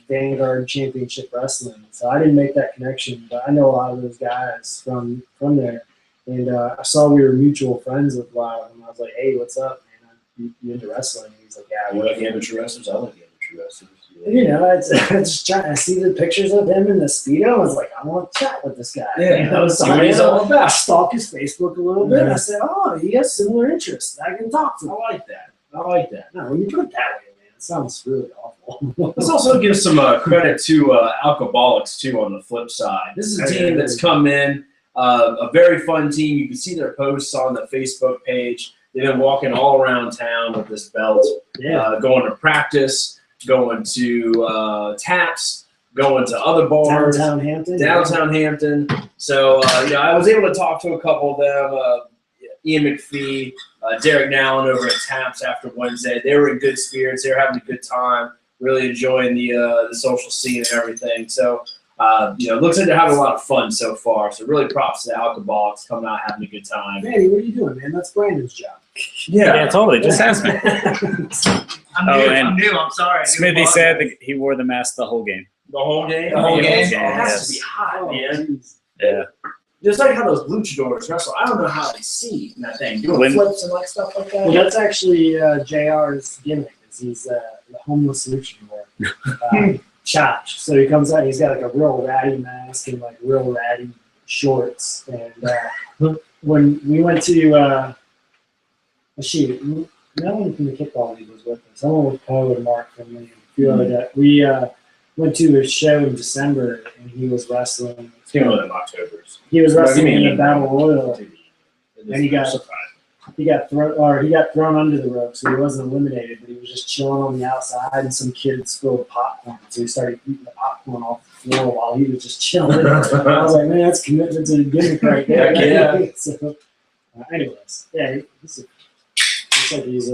S3: Vanguard Championship Wrestling. So I didn't make that connection, but I know a lot of those guys from there. And I saw we were mutual friends with a lot of them. I was like, hey, what's up, man? You into wrestling? And he's like, yeah,
S1: You like amateur wrestlers? I like amateur wrestlers.
S3: I just trying to see the pictures of him in the Speedo. I was like, I want to chat with this guy.
S1: Yeah,
S3: So
S1: see what he's all
S3: I
S1: about.
S3: stalked his Facebook a little bit.
S1: Yeah.
S3: I said, oh, he has similar interests. I can talk to him.
S1: I like that. I like that.
S3: No, when you put it that way, man, it sounds really awful.
S1: Let's also give some credit to Alcoholics, too, on the flip side. This is a team that's come in, a very fun team. You can see their posts on the Facebook page. They've been walking all around town with this belt,
S3: Yeah.
S1: going to practice, going to taps, going to other bars.
S3: Downtown Hampton.
S1: Downtown Hampton. So, I was able to talk to a couple of them, Ian McPhee, Derek Nallen over at Taps after Wednesday. They were in good spirits. They were having a good time, really enjoying the social scene and everything. So, it looks like they're having a lot of fun so far. So, really props to the Alcoholics coming out having a good time.
S3: Manny, what are you doing, man? That's Brandon's job.
S2: Yeah, totally. Just ask me.
S4: I'm
S2: Oh,
S4: new.
S2: and
S4: I'm new. I'm sorry.
S2: Smithy said that he wore the mask the whole game.
S1: The whole game.
S4: The whole game?
S1: It has
S2: Yes.
S1: to be hot,
S3: Oh,
S1: man.
S3: geez.
S2: Yeah.
S1: Just like how those luchadors wrestle. I don't know how they see in that thing doing
S2: When-
S1: flips and like stuff like that.
S3: Well, that's actually JR's gimmick. Is he's the homeless luchador, Chach. So he comes out. He's got like a real ratty mask and like real ratty shorts. And when we went to no one from the kickball league was with us. Someone with Poe and Mark from me. A few other guys. We went to a show in December, and he was wrestling.
S1: It's gonna be in October's.
S3: He was wrestling in the
S1: mean?
S3: Battle Royal. And he got thrown under the rope, so he wasn't eliminated, but he was just chilling on the outside, and some kids spilled popcorn, so he started eating the popcorn off the floor while he was just chilling. I was like, man, that's commitment to the gimmick right there.
S1: Yeah.
S3: So, anyways, yeah, looks like he's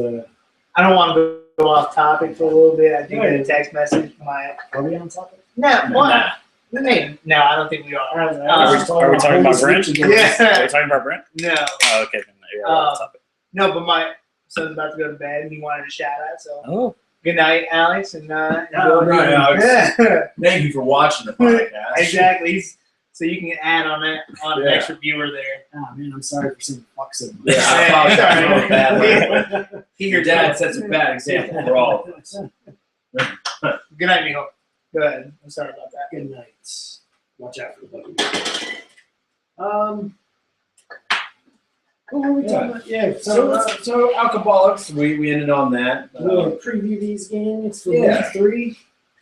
S4: I don't want to go off topic for a little bit. I did get a text message from my.
S3: are we on topic?
S4: No, what? No, I don't think we are.
S2: Are we talking about Brent?
S4: Yeah.
S2: Are we talking about Brent?
S4: No,
S2: Oh, okay. Then you're on topic.
S4: no, but my son's about to go to bed, and he wanted a shout out. So
S2: Oh,
S4: good night, Alex, and
S1: Good night, Alex.
S4: Yeah,
S1: Thank you for watching the podcast.
S4: exactly. So you can add on that an
S1: Yeah.
S4: extra viewer there.
S3: Oh, man, I'm sorry for saying fuck so much.
S1: Yeah, I apologize for the bad way.
S4: He
S1: Your dad sets a bad example for all of us.
S4: Good night, Mijo. Go ahead. I'm sorry about that.
S3: Good night. Watch out for the buggy. What were we talking about? Yeah,
S1: So alcoholics, we ended on that.
S3: we'll preview these games for
S1: Yeah.
S3: week 3.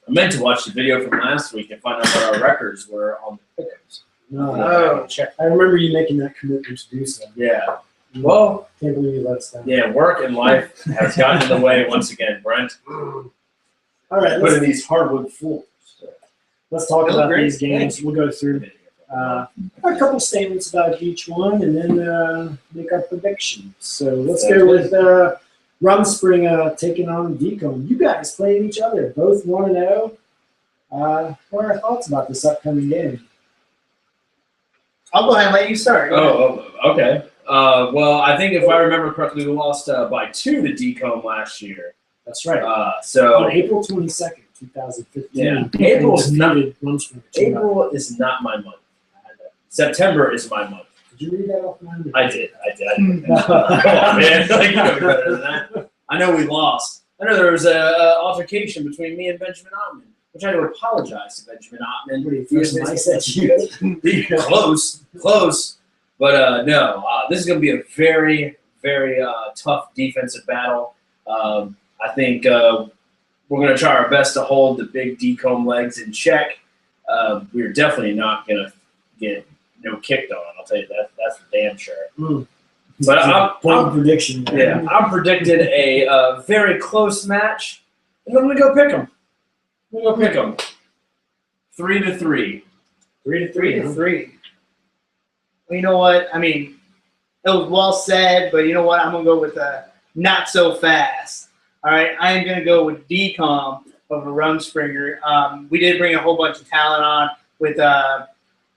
S1: I meant to watch the video from last week and find out what our records were on the pickups.
S3: No,
S4: Oh.
S1: Check.
S3: I remember you making that commitment to do so.
S1: Yeah. Well,
S3: Can't believe you let us down.
S1: yeah, work and life has gotten in the way once again, Brent.
S3: All right,
S1: Put in these hardwood floors.
S3: let's talk
S4: They look
S3: about
S4: great.
S3: these games. We'll go through a couple statements about each one and then make our predictions. So let's
S1: Sounds
S3: go with Rumspringa taking on Decomb. You guys played each other, both 1-0. What are our thoughts about this upcoming game?
S4: I'll go ahead and let you start.
S1: Oh, okay. Well, I think if I remember correctly, we lost by 2 to Decomb last year.
S3: That's right.
S1: So
S3: On April 22nd, 2015.
S1: Yeah.
S3: Decomb
S1: April's not-
S3: defeated Rumspringa 2-0.
S1: April is not my month. September is my month.
S3: Did you read that off my
S1: I did. Come on, man. Like, you know better than that. I know we lost. I know there was a altercation between me and Benjamin Ottman, which I had to apologize to Benjamin Ottman.
S3: What do you first nice at you?
S1: Close. But no, this is going to be a very, very tough defensive battle. I think we're going to try our best to hold the big Decomb legs in check. We're definitely not going to get kicked on. I'll tell you that. That's for damn sure. But I'm
S3: prediction.
S1: yeah, I'm predicting a very close match, and I'm gonna go pick them. 3-3.
S3: 3-3.
S4: 3-3. Well, you know what? I mean, it was well said, but you know what? I'm going to go with not so fast. All right? I am going to go with Decomb over Rumspringa. We did bring a whole bunch of talent on with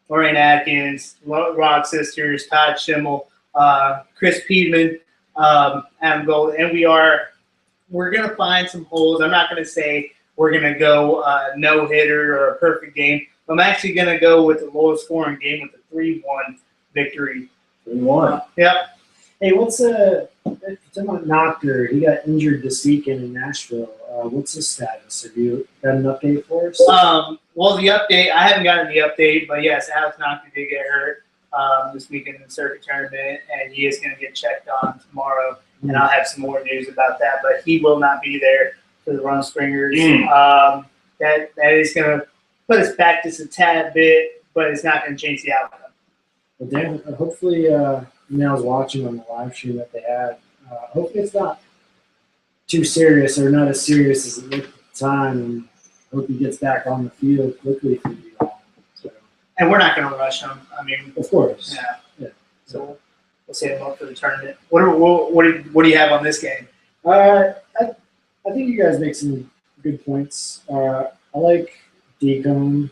S4: Lorraine Atkins, Rock Sisters, Todd Schimmel, Chris Piedman, Adam Gold, and we're going to find some holes. I'm not going to say we're going to go no-hitter or a perfect game. I'm actually going to go with the lowest scoring game with a 3-1 victory.
S1: 3-1.
S4: Yep.
S3: Hey, what's talking about Knocker? He got injured this weekend in Nashville. What's his status? Have you got an update for us?
S4: Well, the update, I haven't gotten the update, but yes, Alex Knocker did get hurt this weekend in the circuit tournament, and he is going to get checked on tomorrow, and I'll have some more news about that, but he will not be there for the Rumspringers. That is going to put us back just a tad bit, but it's not going to change the outcome.
S3: Well, Dan, hopefully, I was watching on the live stream that they had. Hopefully, it's not too serious or not as serious as it looked at the time. And hope he gets back on the field quickly for you all. So,
S4: And we're not going to rush him. I mean,
S3: of course.
S4: yeah. So we'll save him up for the tournament. What do you have on this game?
S3: I think you guys make some good points. I like Decomb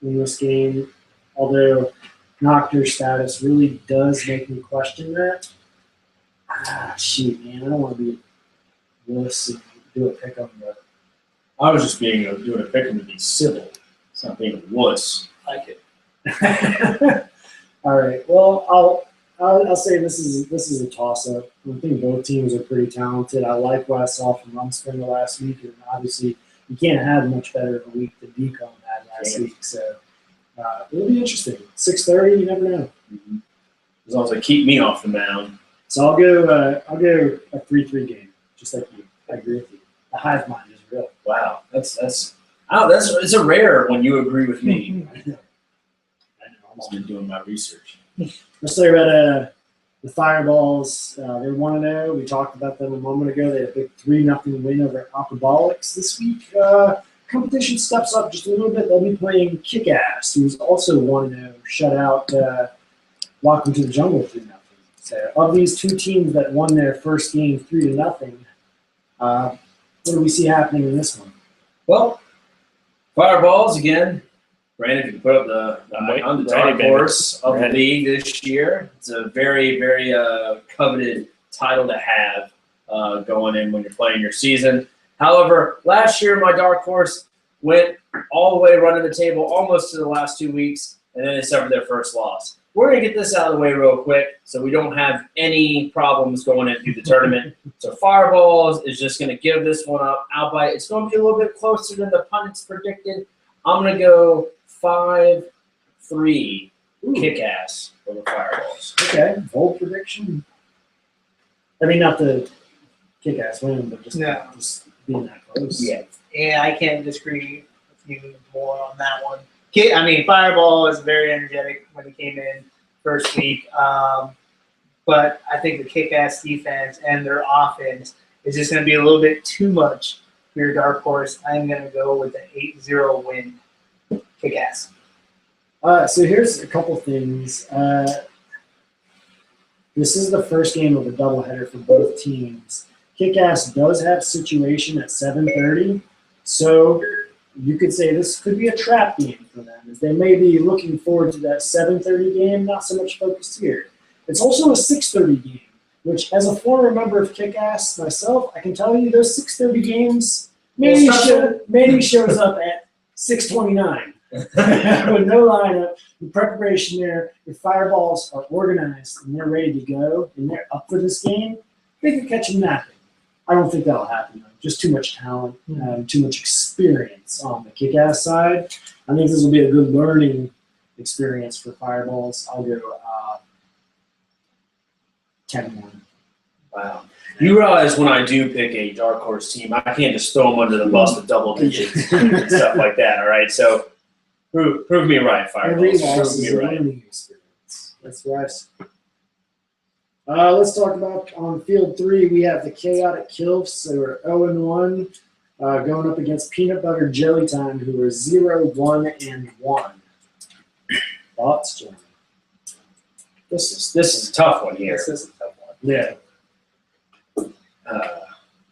S3: in this game, although Noctur's status really does make me question that. Shoot, man, I don't want to be a wuss and do a pick 'em, but
S1: I was just doing a pick 'em to be civil. It's not being a wuss.
S4: Like it.
S3: All right. Well, I'll say this is a toss up. I think both teams are pretty talented. I like what I saw from Rumspringa last week, and obviously you can't have much better of a week than Decon had last week. So it'll be interesting. 6:30. You never know.
S1: Mm-hmm. As long as they keep me off the mound.
S3: So I'll go a 3-3 game, just like you. I agree with you. The hive mind is real.
S1: Wow, that's it's a rare when you agree with me.
S3: I know.
S1: I've just been doing my research.
S3: Let's talk about the Fireballs. They're 1-0. We talked about them a moment ago. They had a big 3-0 win over Alcoholics this week. Competition steps up just a little bit. They'll be playing Kick-Ass, who's also 1-0, shut out Welcome to the Jungle 3-0. So of these two teams that won their first game 3-0, what do we see happening in this one?
S1: Well, Fireballs again. Brandon, if you put up on the dark horse of the league this year, it's a very, very coveted title to have going in when you're playing your season. However, last year my dark horse went all the way running the table almost to the last 2 weeks, and then they suffered their first loss. We're going to get this out of the way real quick so we don't have any problems going into the tournament. So Fireballs is just going to give this one up outright. It's going to be a little bit closer than the pundits predicted. I'm going to go 5-3 Kick-Ass over Fireballs.
S3: Okay, bold prediction. I mean, not the Kick-Ass win, but just being that close.
S4: Yeah, I can't disagree with you more on that one. Fireball is very energetic when he came in first week. But I think the Kick-Ass defense and their offense is just going to be a little bit too much for your dark horse. I'm going to go with an 8-0 win. Kick-Ass.
S3: So here's a couple things. This is the first game of a doubleheader for both teams. Kick-Ass does have situation at 7:30, so you could say this could be a trap game for them, as they may be looking forward to that 7:30 game, not so much focused here. It's also a 6:30 game, which, as a former member of Kick-Ass myself, I can tell you those 6:30 games maybe shows up at 6:29. With no lineup, the preparation there, if Fireballs are organized and they're ready to go and they're up for this game, they can catch them napping. I don't think that'll happen, though. Just too much talent, too much experience on the Kick-Ass side. I think this will be a good learning experience for Fireballs. I'll go 10-1.
S1: Wow. You realize when I do pick a dark horse team, I can't just throw them under the bus with double digits and stuff like that, all right? So prove me right,
S3: Every
S1: Fireballs.
S3: loss
S1: Prove
S3: is
S1: me
S3: a
S1: right.
S3: learning experience. That's what I say. Let's talk about on field 3. We have the Chaotic Kilfs. They were 0-1, going up against Peanut Butter Jelly Time, who were 0-1-1. Thoughts, Jeremy?
S1: This is a tough one here.
S4: This is a tough one.
S3: Yeah.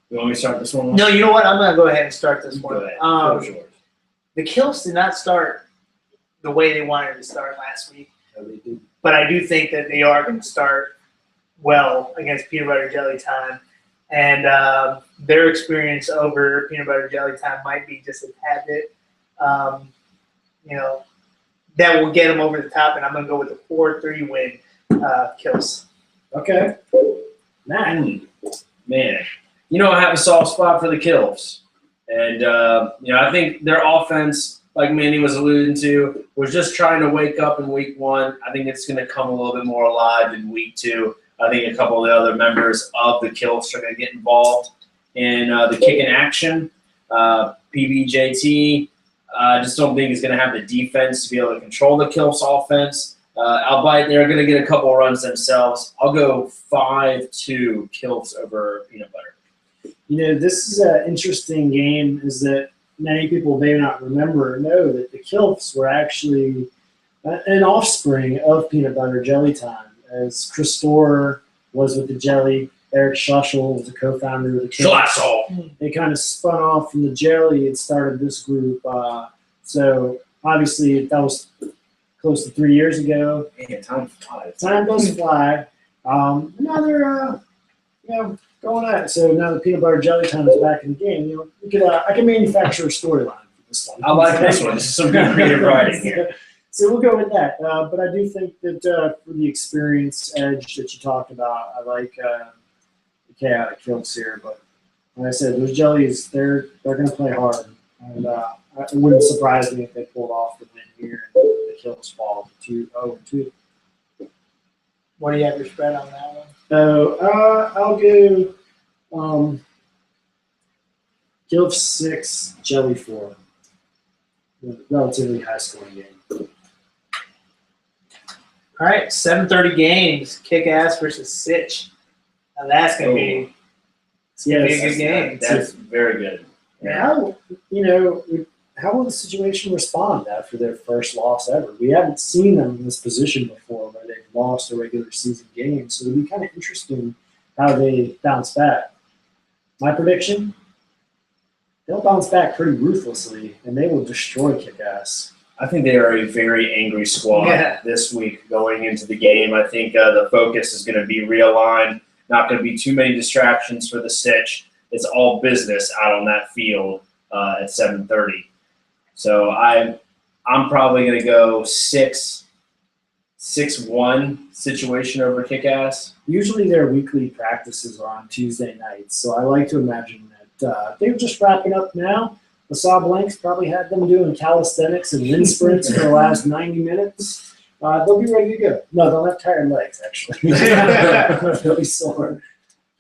S1: You want me to start this one?
S4: No, you know what? I'm going to go ahead and start this one.
S1: Go ahead. Floor's yours.
S4: The Kills did not start the way they wanted to start last week,
S1: No, they do.
S4: but I do think that they are going to start well against Peanut Butter Jelly Time. And their experience over Peanut Butter Jelly Time might be just a tad bit, that will get them over the top. And I'm going to go with a 4-3 win, Kills.
S3: Okay. Matt.
S1: Man, I have a soft spot for the Kills. And, I think their offense, like Manny was alluding to, was just trying to wake up in week 1. I think it's going to come a little bit more alive in week 2. I think a couple of the other members of the Kills are going to get involved in the kicking action. PBJT, I just don't think he's going to have the defense to be able to control the Kills offense. Albeit they're going to get a couple of runs themselves. I'll go 5-2 Kills over Peanut Butter.
S3: This is an interesting game, is that many people may not remember or know that the Kilfs were actually an offspring of Peanut Butter Jelly Time, as Chris Storer was with the Jelly, Eric Schuschel was a co-founder of the Kilfs. They kind of spun off from the Jelly and started this group. So obviously that was close to 3 years ago.
S1: Man, time flies.
S3: Time does fly. Another, going at it. So now the peanut butter jelly time is back in the game. We could I can manufacture a storyline for this one.
S1: I like this one. This is some good creative writing here.
S3: So we'll go with that. But I do think that for the experience edge that you talked about, I like the K out of kills here. But like I said, those jellies, they're going to play hard. And it wouldn't surprise me if they pulled off the win here and the kills fall to 2-0-2.
S4: What do you have your spread on that one?
S3: So I'll go Kills 6, Jelly 4. Relatively high scoring game.
S4: All right, 7:30 games. Kick-Ass versus Sitch. Now that's gonna be a good game.
S1: That's very good.
S3: How how will the situation respond after their first loss ever? We haven't seen them in this position before where they've lost a regular season game, so it'll be kind of interesting how they bounce back. My prediction: they'll bounce back pretty ruthlessly, and they will destroy Kick-Ass.
S1: I think they are a very angry squad this week going into the game. I think the focus is going to be realigned. Not going to be too many distractions for the Sitch. It's all business out on that field at 7:30. So I'm probably going to go 6-1 situation over Kick-Ass.
S3: Usually their weekly practices are on Tuesday nights, so I like to imagine that they're just wrapping up now. Lasalle Blanks probably had them doing calisthenics and wind sprints for the last 90 minutes. They'll be ready to go. No, they'll have tired legs, actually. They'll be sore.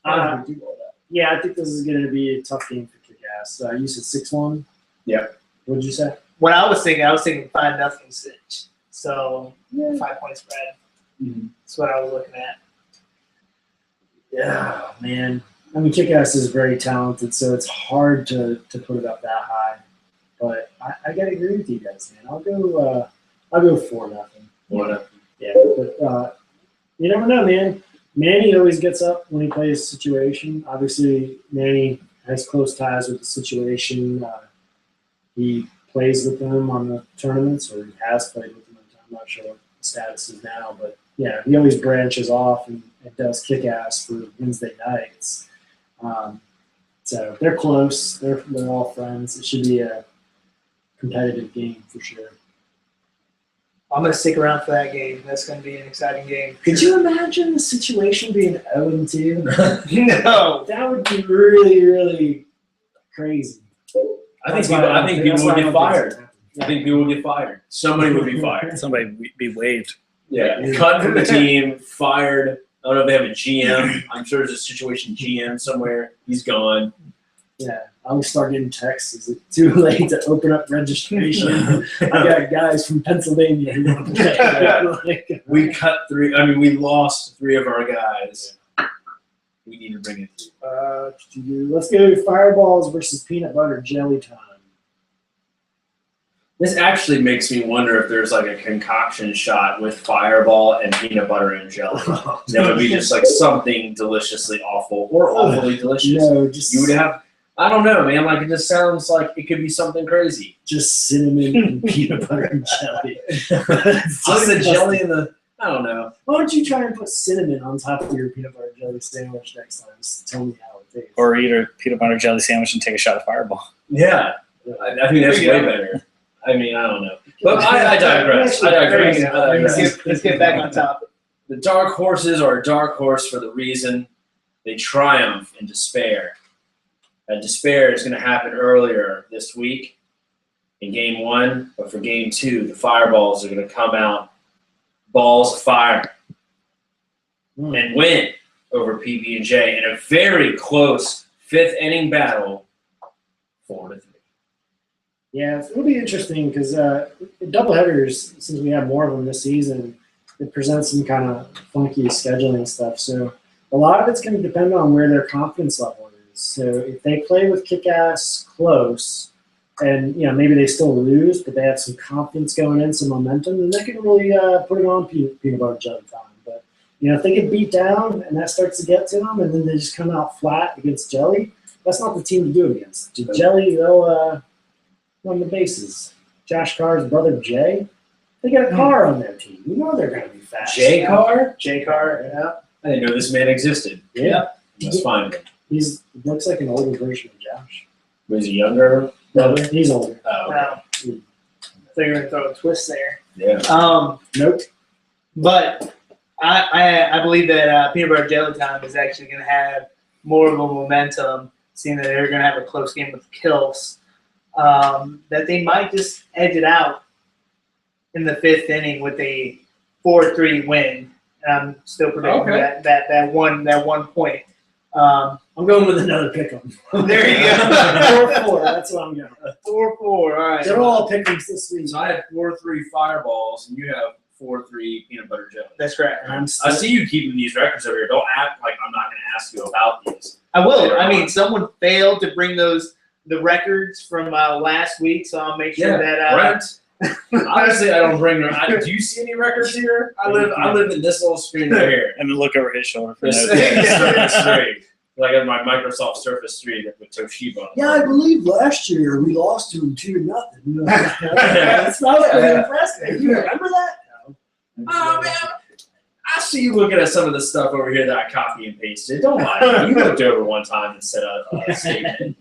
S3: Yeah, I think this is going to be a tough game for Kick-Ass. You said 6-1?
S1: Yep.
S3: What did you say?
S4: What I was thinking 5-0 Sitch. So 5-point spread.
S3: Mhm.
S4: That's what I was looking at.
S3: Yeah, man. I mean, Kick-Ass is very talented, so it's hard to put it up that high. But I gotta agree with you guys, man. I'll go 4-0. Yeah, but you never know, man. Manny always gets up when he plays situation. Obviously, Manny has close ties with the situation. He plays with them on the tournaments, or he has played with them. I'm not sure what the status is now, but yeah, he always branches off and does Kick-Ass for Wednesday nights. So they're close. They're all friends. It should be a competitive game for sure.
S4: I'm going to stick around for that game. That's going to be an exciting game.
S3: Could you imagine the situation being 0-2?
S4: No.
S3: That would be really, really crazy.
S1: I think people would get fired. I think people would get fired. Somebody would be fired.
S2: Somebody be waived.
S1: Yeah, cut from the team, fired. I don't know if they have a GM. I'm sure there's a situation GM somewhere. He's gone.
S3: Yeah, I'll start getting texts. Is it too late to open up registration? I got guys from Pennsylvania who want to play.
S1: We lost 3 of our guys. We need to bring it through.
S3: Let's go Fireballs versus Peanut Butter Jelly time.
S1: This actually makes me wonder if there's like a concoction shot with Fireball and peanut butter and jelly. That would be just like something deliciously awful or awfully delicious.
S3: No, just
S1: You would have, I don't know, man. Like it just sounds like it could be something crazy.
S3: just cinnamon and peanut butter and jelly.
S1: Just the jelly and the, I don't know.
S3: Why don't you try and put cinnamon on top of your peanut butter jelly sandwich next time? Just tell me how it tastes.
S2: Or eat a peanut butter jelly sandwich and take a shot of Fireball.
S1: Yeah, I think that's way better. I mean, I don't know. But I digress.
S4: Let's get back on topic.
S1: The dark horses are a dark horse for the reason they triumph in despair. And despair is going to happen earlier this week in game 1, but for game 2, the Fireballs are going to come out balls of fire and win over PB&J in a very close 5th inning battle, 4-3.
S3: Yeah, it'll be interesting because doubleheaders, since we have more of them this season, it presents some kind of funky scheduling stuff. So a lot of it's going to depend on where their confidence level is. So if they play with Kick-Ass close, and maybe they still lose, but they have some confidence going in, some momentum, then they can really put it on peanut butter jelly time. But if they get beat down and that starts to get to them, and then they just come out flat against Jelly, that's not the team to do it against. Jelly, they'll run the bases. Josh Carr's brother Jay, they got a car on their team. They're going to be fast.
S1: J Carr?
S4: J Carr, yeah.
S1: I didn't know this man existed.
S3: Yeah.
S1: Let's find him.
S3: He looks like an older version of Josh.
S1: Was he younger? Brother?
S3: He's older.
S1: Oh, okay.
S4: Wow. So you're gonna throw a twist there.
S1: Yeah.
S3: Nope.
S4: But I believe that Peanut Butter Jelly Time is actually going to have more of a momentum, seeing that they're going to have a close game with Kills, that they might just edge it out in the 5th inning with a 4-3 win. And I'm still predicting that one point.
S3: I'm going with another pick 'em.
S4: There you go.
S3: 4-4. That's what I'm going.
S4: 4-4. All right.
S3: They're all pick-ems this week.
S1: So I had 4-3 Fireballs, and you have 4-3 Peanut Butter Jelly.
S4: That's correct.
S3: And I'm
S1: I
S3: still,
S1: see you keeping these records over here. Don't act like I'm not going to ask you about these.
S4: I will. I mean, someone failed to bring the records from last week, so I'll make sure that.
S1: Brent. Honestly, I don't bring them. Do you see any records here? I live in this little screen right here.
S2: And then look over his shoulder for
S1: This,
S2: notes.
S1: Surface 3. Like on my Microsoft Surface 3 with Toshiba.
S3: yeah, I believe last year we lost to him 2-0. That's not really impressive. You remember that? No.
S1: Oh man, I see you looking at some of the stuff over here that I copy and pasted. Don't lie. You looked over one time and said a statement.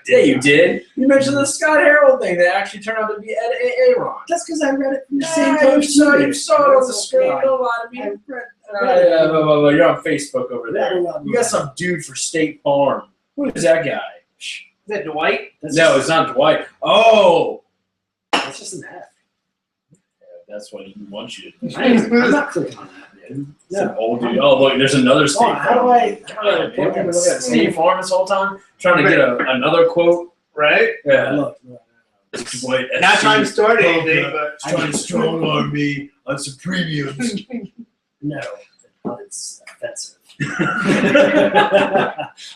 S1: Yeah, you did. You mentioned the Scott Harold thing that actually turned out to be Ed Aaron.
S3: That's because I read it from the same
S1: Yeah,
S3: coach.
S1: you saw it on the screen. Don't lie to me. You're on Facebook over there. You got some dude for State Farm. Who is that guy?
S4: Is that Dwight?
S1: No, it's not Dwight. Oh,
S3: That's just an F.
S1: that's what he wants you to do.
S3: I'm not clicking on that, dude.
S1: Some old dude. Oh, look, there's another State
S3: Oh, how
S1: Farm.
S3: do I?
S1: God, man, we've been looking at State Farm this whole time, trying to get another quote.
S4: Right?
S1: Yeah.
S3: Look.
S1: Wait,
S4: Not trying to start
S1: Oh,
S4: anything,
S1: God.
S4: but
S1: Trying to strong arm me on some premiums.
S3: No, it's offensive.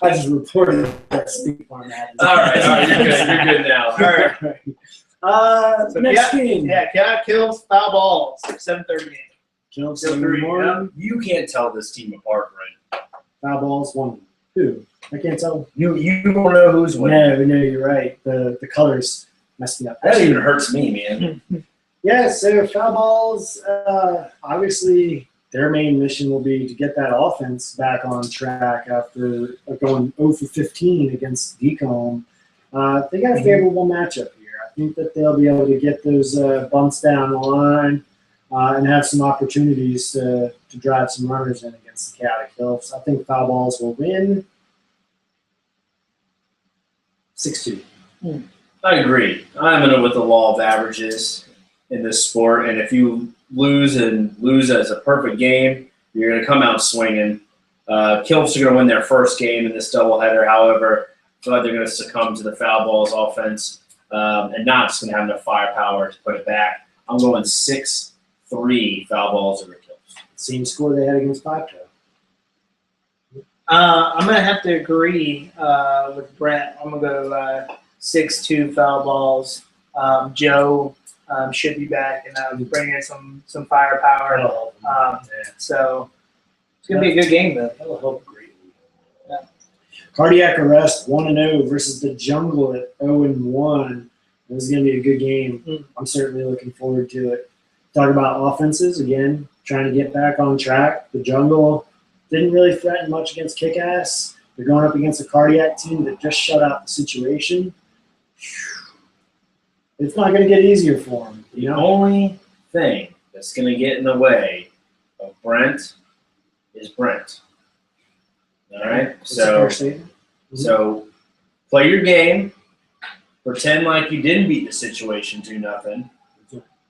S3: I just reported that State Farm ad.
S1: All right, you're good now.
S4: all right. So
S3: Next game.
S4: Yeah, Cat Kills Foul Balls. 7:30 game.
S3: Kills
S4: Still three,
S3: morning.
S1: You can't tell this team apart, right?
S3: Foul balls, one. Who? I can't tell.
S1: You don't know who's winning.
S3: No, you're right. The colors messed me up.
S1: That even hurts me, man.
S3: Yeah, so foul balls, obviously their main mission will be to get that offense back on track after going 0 for 15 against Decombe. They got a favorable matchup here. I think that they'll be able to get those bunts down the line and have some opportunities to drive some runners in against the Chaotic Elves. I think foul balls will win 6-2.
S1: I agree. I'm in it with the law of averages in this sport, and if you lose as a perfect game, you're going to come out swinging. Kilps are going to win their first game in this doubleheader. However, I feel like they're going to succumb to the foul balls offense and not just going to have enough firepower to put it back. I'm going 6-3 foul balls over Kilps.
S3: Same score they had against Five Toe.
S4: I'm going to have to agree with Brent. I'm going to go 6-2 foul balls. Joe should be back and bring in some firepower. So it's going to be a good game, though.
S3: That'll help greatly. Yeah. Cardiac Arrest 1-0 versus the Jungle at 0-1. This is going to be a good game. I'm certainly looking forward to it. Talk about offenses again, trying to get back on track. The Jungle didn't really threaten much against Kick-Ass. They're going up against a Cardiac team that just shut out the situation. It's not going to get easier for them.
S1: The only thing that's going to get in the way of Brent is Brent. All right?
S3: That's a fair statement.
S1: So play your game. Pretend like you didn't beat the situation 2-0.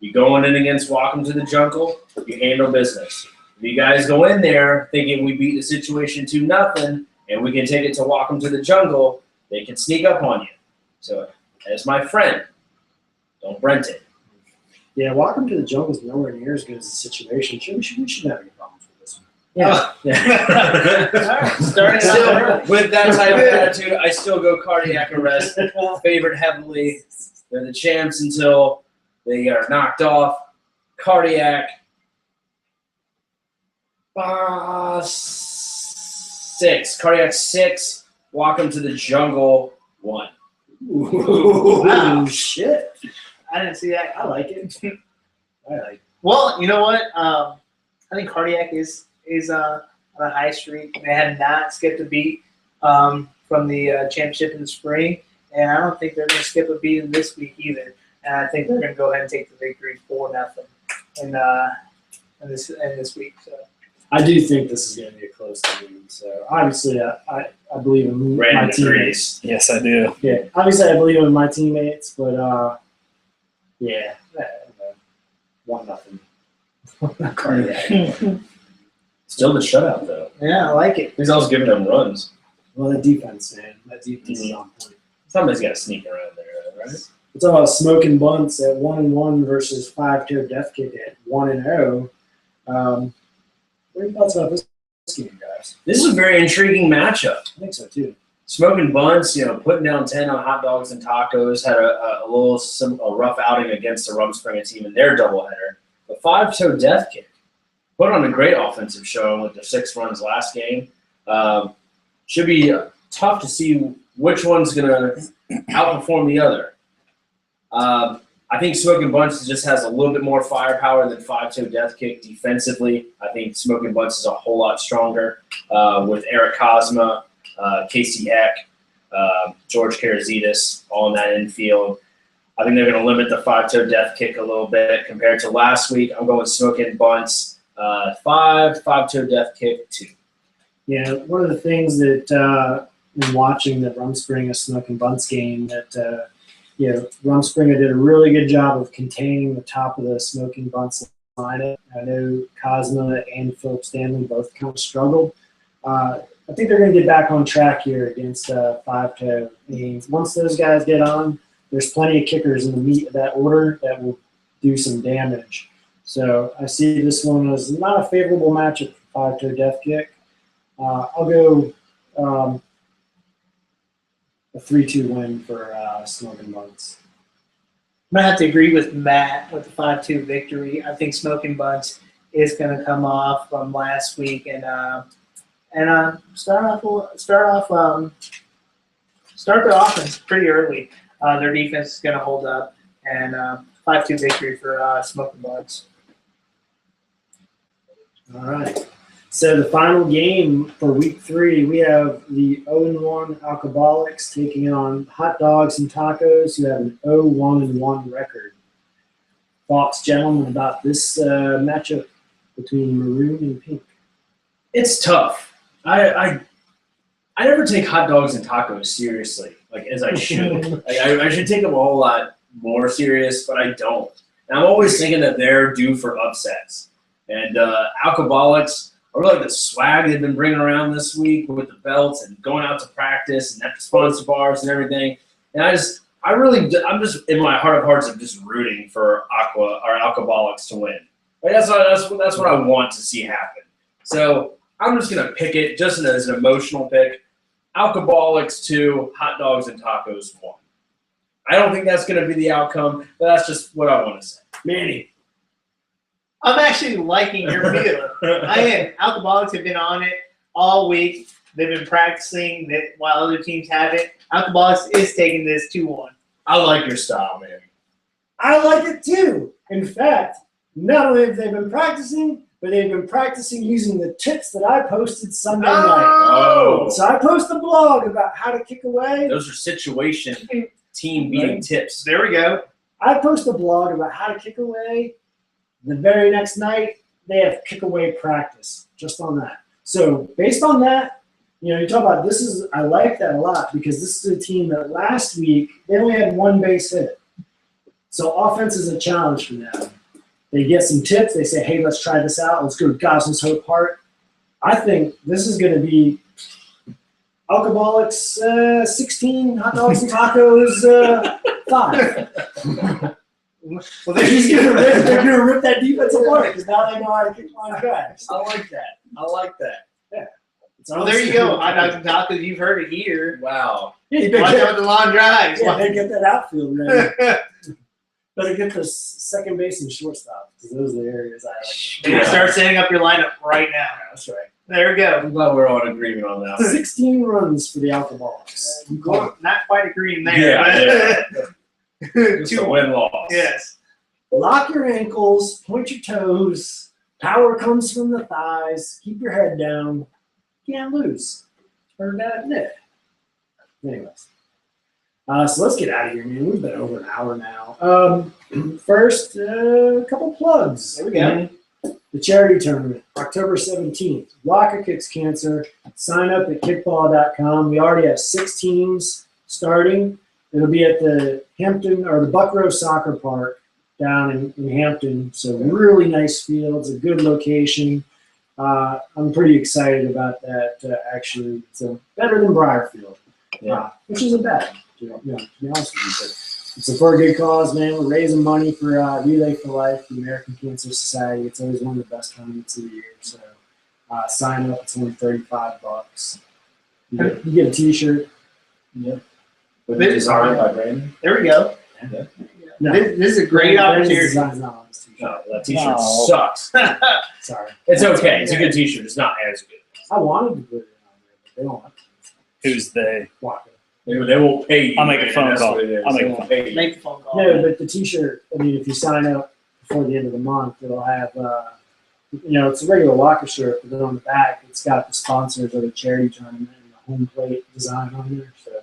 S1: You going in against Welcome to the Jungle, you handle business. If you guys go in there thinking we beat the situation 2-0 and we can take it to Welcome to the Jungle, they can sneak up on you. So as my friend, don't Brent it.
S3: Yeah, Welcome to the Jungle is nowhere near as good as the situation. We should have any problems with this one.
S1: Yeah.
S4: Starting
S1: Still,
S4: out
S1: with that type of attitude, I still go Cardiac Arrest. Favored heavily. They're the champs until they are knocked off. Cardiac. 6. Cardiac 6. Welcome to the Jungle 1.
S3: Ooh,
S4: Wow.
S3: shit.
S4: I didn't see that.
S3: I like it. I like it.
S4: Well, you know what? I think Cardiac is on a high streak. They had not skipped a beat from the championship in the spring, and I don't think they're going to skip a beat this week either. And I think they're going to go ahead and take the victory 4-0 in this week. So.
S3: I do think this is going to be a close game. So obviously, I believe in my
S1: Brandon
S3: teammates.
S1: agrees.
S2: Yes, I do.
S3: Yeah, obviously I believe in my teammates, but yeah, 1-0.
S1: Still the shutout though.
S4: Yeah, I like it.
S1: He's always giving them runs.
S3: Well, the defense, man, that defense is on point.
S1: Somebody's got to sneak around there, right?
S3: It's all about smoking bunts at 1-1 versus 5-toe death kick at 1-0. What are your thoughts about this game, guys?
S1: This is a very intriguing matchup.
S3: I think so too.
S1: Smoking Bunts, putting down 10 on hot dogs and tacos, had a rough outing against the Rumspringa team in their doubleheader. The 5-toe death kick put on a great offensive showing with their 6 runs last game. Should be tough to see which one's going to outperform the other. I think Smoking Bunts just has a little bit more firepower than 5-toe death kick defensively. I think Smoking Bunts is a whole lot stronger with Eric Cosma, Casey Heck, George Karazitis, all in that infield. I think they're going to limit the 5-toe death kick a little bit compared to last week. I'm going with Smoking Bunts 5-toe death kick 2.
S3: Yeah, one of the things that in watching the Rumspringa Smoking Bunts game that Rumspringa did a really good job of containing the top of the Smoking Bunts lineup. I know Cosma and Philip Stanley both kind of struggled. I think they're going to get back on track here against 5-toe. I mean, once those guys get on, there's plenty of kickers in the meat of that order that will do some damage. So I see this one as not a favorable matchup for 5-toe death kick. I'll go a 3-2 win for Smoking Bunts.
S4: I'm going to have to agree with Matt with the 5-2 victory. I think Smoking Bunts is going to come off from last week and start the offense pretty early. Their defense is going to hold up, and 5-2 victory for Smoking Bunts.
S3: All right. So the final game for week 3, we have the 0-1 Alcoholics taking on Hot Dogs and Tacos, who have an 0-1-1 record. Thoughts, gentlemen, about this matchup between maroon and pink?
S1: It's tough. I never take hot dogs and tacos seriously, like as I should. I should take them a whole lot more serious, but I don't. And I'm always thinking that they're due for upsets. And Alcoholics, I really like the swag they've been bringing around this week with the belts and going out to practice and at the sponsor bars and everything. And I'm just in my heart of hearts, I'm just rooting for Alcoholics to win. Like that's what I want to see happen. So I'm just gonna pick it just as an emotional pick. Alcoholics 2, Hot Dogs and Tacos 1. I don't think that's gonna be the outcome, but that's just what I want to say.
S3: Manny.
S4: I'm actually liking your view. I am. Alcoholics have been on it all week. They've been practicing that while other teams haven't. Alcoholics is taking this 2-1.
S1: I like your style, man.
S3: I like it too. In fact, not only have they been practicing, but they've been practicing using the tips that I posted Sunday night.
S1: Oh,
S3: So I post a blog about how to kick away.
S1: those are situation team beating tips.
S4: There we go.
S3: I post a blog about how to kick away. The very next night, they have kick away practice just on that. So based on that, you talk about I like that a lot because this is a team that last week, they only had 1 base hit. So offense is a challenge for them. They get some tips. They say, hey, let's try this out. Let's go to Goslin's Hope Park. I think this is going to be Alcoholics 16, Hot Dogs and Tacos 5.
S4: Well, they're just
S3: They're gonna rip that defense apart because now they know how to kick line drives.
S1: I like that.
S4: Well, there you go. Hot Dogs and Tacos. You've heard it here.
S1: Wow.
S3: Yeah, you
S4: Watch
S3: better
S4: out the long drives.
S3: yeah, they get that outfield ready. Better get the second base and shortstop because those are the areas I like.
S4: Yeah. Start setting up your lineup right now.
S3: That's right.
S4: There we go.
S1: I'm glad we're all in agreement on that.
S3: 16 runs for the Alcoholics.
S4: Well, not quite agreeing there.
S1: Yeah. Just a
S4: 2-1.
S1: win-loss.
S4: Yes.
S3: Lock your ankles, point your toes. Power comes from the thighs. Keep your head down. Can't lose. Heard that? Yeah. Anyways. So let's get out of here, man. We've been over an hour now. First, a couple plugs.
S4: There we go.
S3: The charity tournament, October 17th. Walker Kicks Cancer. Sign up at kickball.com. We already have 6 teams starting. It'll be at the Hampton or the Buckrow Soccer Park down in Hampton. So really nice fields, a good location. I'm pretty excited about that. Actually, it's better than Briarfield, which isn't bad. To be honest with you, but it's for a good cause, man. We're raising money for Relay for Life, the American Cancer Society. It's always one of the best tournaments of the year. So sign up. It's only $35. You get a T-shirt.
S1: Yep. With the design by Brandon.
S4: There we go.
S1: Yeah.
S3: No,
S4: This is a great
S3: Brandon's
S4: opportunity.
S3: design's not on this T-shirt.
S1: No, that T-shirt
S2: No.
S1: sucks.
S3: Sorry,
S1: It's okay. It's a good T-shirt. It's not as good.
S3: I wanted to put it on there, but they don't like it.
S2: Who's they?
S3: Walker.
S1: They won't pay you.
S2: I'll make a
S1: man.
S2: phone
S1: That's
S2: call.
S1: what it is.
S2: I'll make
S1: They
S2: a
S1: won't
S2: phone
S1: pay you.
S4: Make the phone call.
S3: No, but the T-shirt. I mean, if you sign up before the end of the month, it'll have. It's a regular Walker shirt, but then on the back, it's got the sponsors of the charity tournament and the home plate design on there. So,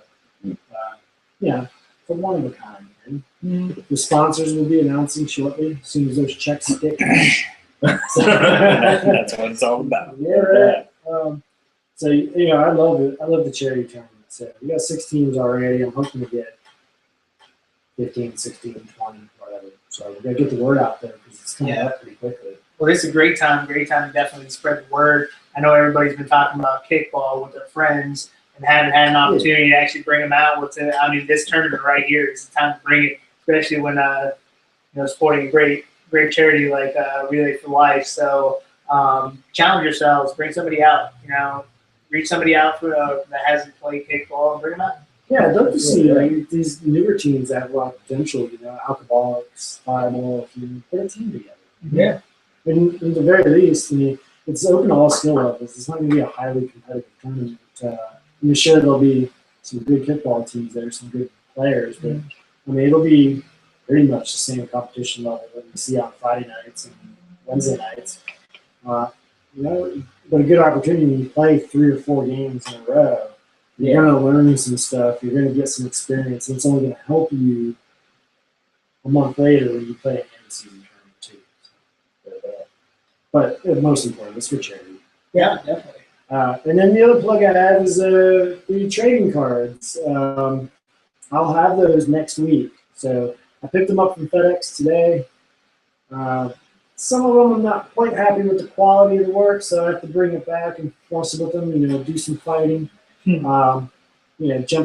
S3: it's a one of a kind, man. The sponsors will be announcing shortly as soon as those checks stick.
S2: That's what it's all about.
S3: Yeah, right. So I love it. I love the charity tournament. So we got 6 teams already. I'm hoping to get 15, 16, 20, whatever. So we gotta get the word out there because it's coming up pretty quickly.
S4: Well, this is a great time to definitely spread the word. I know everybody's been talking about kickball with their friends and haven't had an opportunity to actually bring them out. This tournament right here is the time to bring it, especially when supporting a great charity like Relay for Life. So challenge yourselves, bring somebody out. Reach somebody out that hasn't played kickball and bring them out.
S3: Yeah, I'd love to see these newer teams that have a lot of potential. Alcoholics, Fireball. Put a team together.
S4: Yeah.
S3: And at the very least, it's open to all skill levels. It's not going to be a highly competitive tournament. I'm sure there'll be some good kickball teams there, some good players, but it'll be pretty much the same competition level that we see on Friday nights and Wednesday nights. But a good opportunity when you play 3 or 4 games in a row. You're going to learn some stuff. You're going to get some experience. And it's only going to help you a month later when you play an end-of-season tournament too. But most important, it's for charity.
S4: Yeah, definitely.
S3: And then the other plug I have is the trading cards. I'll have those next week. So I picked them up from FedEx today. Some of them I'm not quite happy with the quality of the work, so I have to bring it back and force it with them, do some fighting. Jump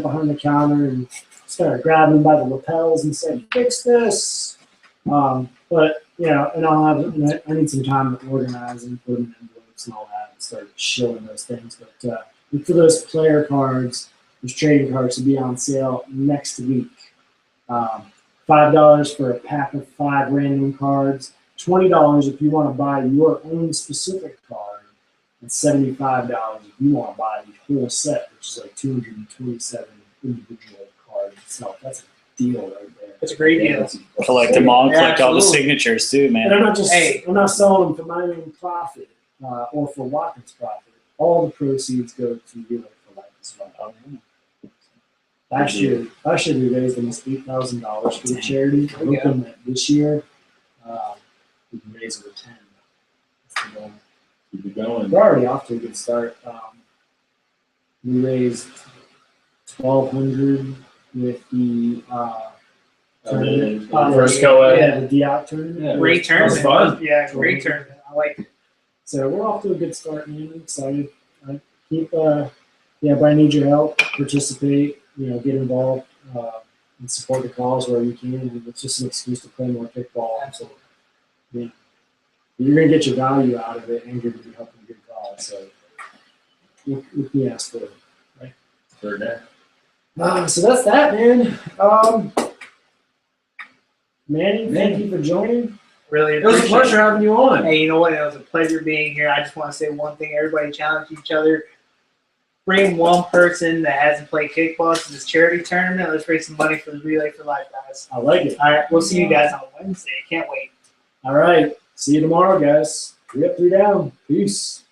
S3: behind the counter and start grabbing them by the lapels and say, fix this. And I need some time to organize and put them in envelopes and all that and start showing those things. But for those player cards, those trading cards will be on sale next week. $5 for a pack of 5 random cards. $20 if you want to buy your own specific card, and $75 if you want to buy the whole set, which is like 227 individual cards itself. That's a deal right there.
S4: It's a great deal.
S2: Collect them all, collect all the
S4: Absolutely.
S2: signatures too, man.
S3: And I'm not selling them for my own profit or for Watkins' profit. All the proceeds go to Relay for Life as well. Last year we raised almost $8,000 for the charity. I'm hoping that this year we can raise over 10. That's the goal.
S1: Keep it going.
S3: We're already off to a good start. We raised $1,200 with the tournament.
S1: First co-ed.
S3: Yeah, the DIOT tournament.
S1: Yeah.
S4: Great
S1: That was
S4: tournament.
S1: fun.
S4: Yeah, great tournament. I like it.
S3: So we're off to a good start, man. I'm excited. But I need your help. Participate. Get involved and support the cause where you can. And it's just an excuse to play more kickball.
S4: Absolutely.
S3: You're gonna get your value out of it, and you're gonna be helping a good cause. So, what can you ask for? Right?
S1: For that.
S3: So that's that, man. Manny, thank you for joining.
S4: Really
S1: It was a
S4: appreciate
S1: pleasure having you on.
S4: Hey, you know what? It was a pleasure being here. I just want to say one thing. Everybody challenge each other. Bring one person that hasn't played kickball to this charity tournament. Let's raise some money for the Relay for Life, guys.
S3: I like it.
S4: All right, we'll see you guys on Wednesday. Can't wait.
S3: All right. See you tomorrow, guys. 3 up, 3 down. Peace.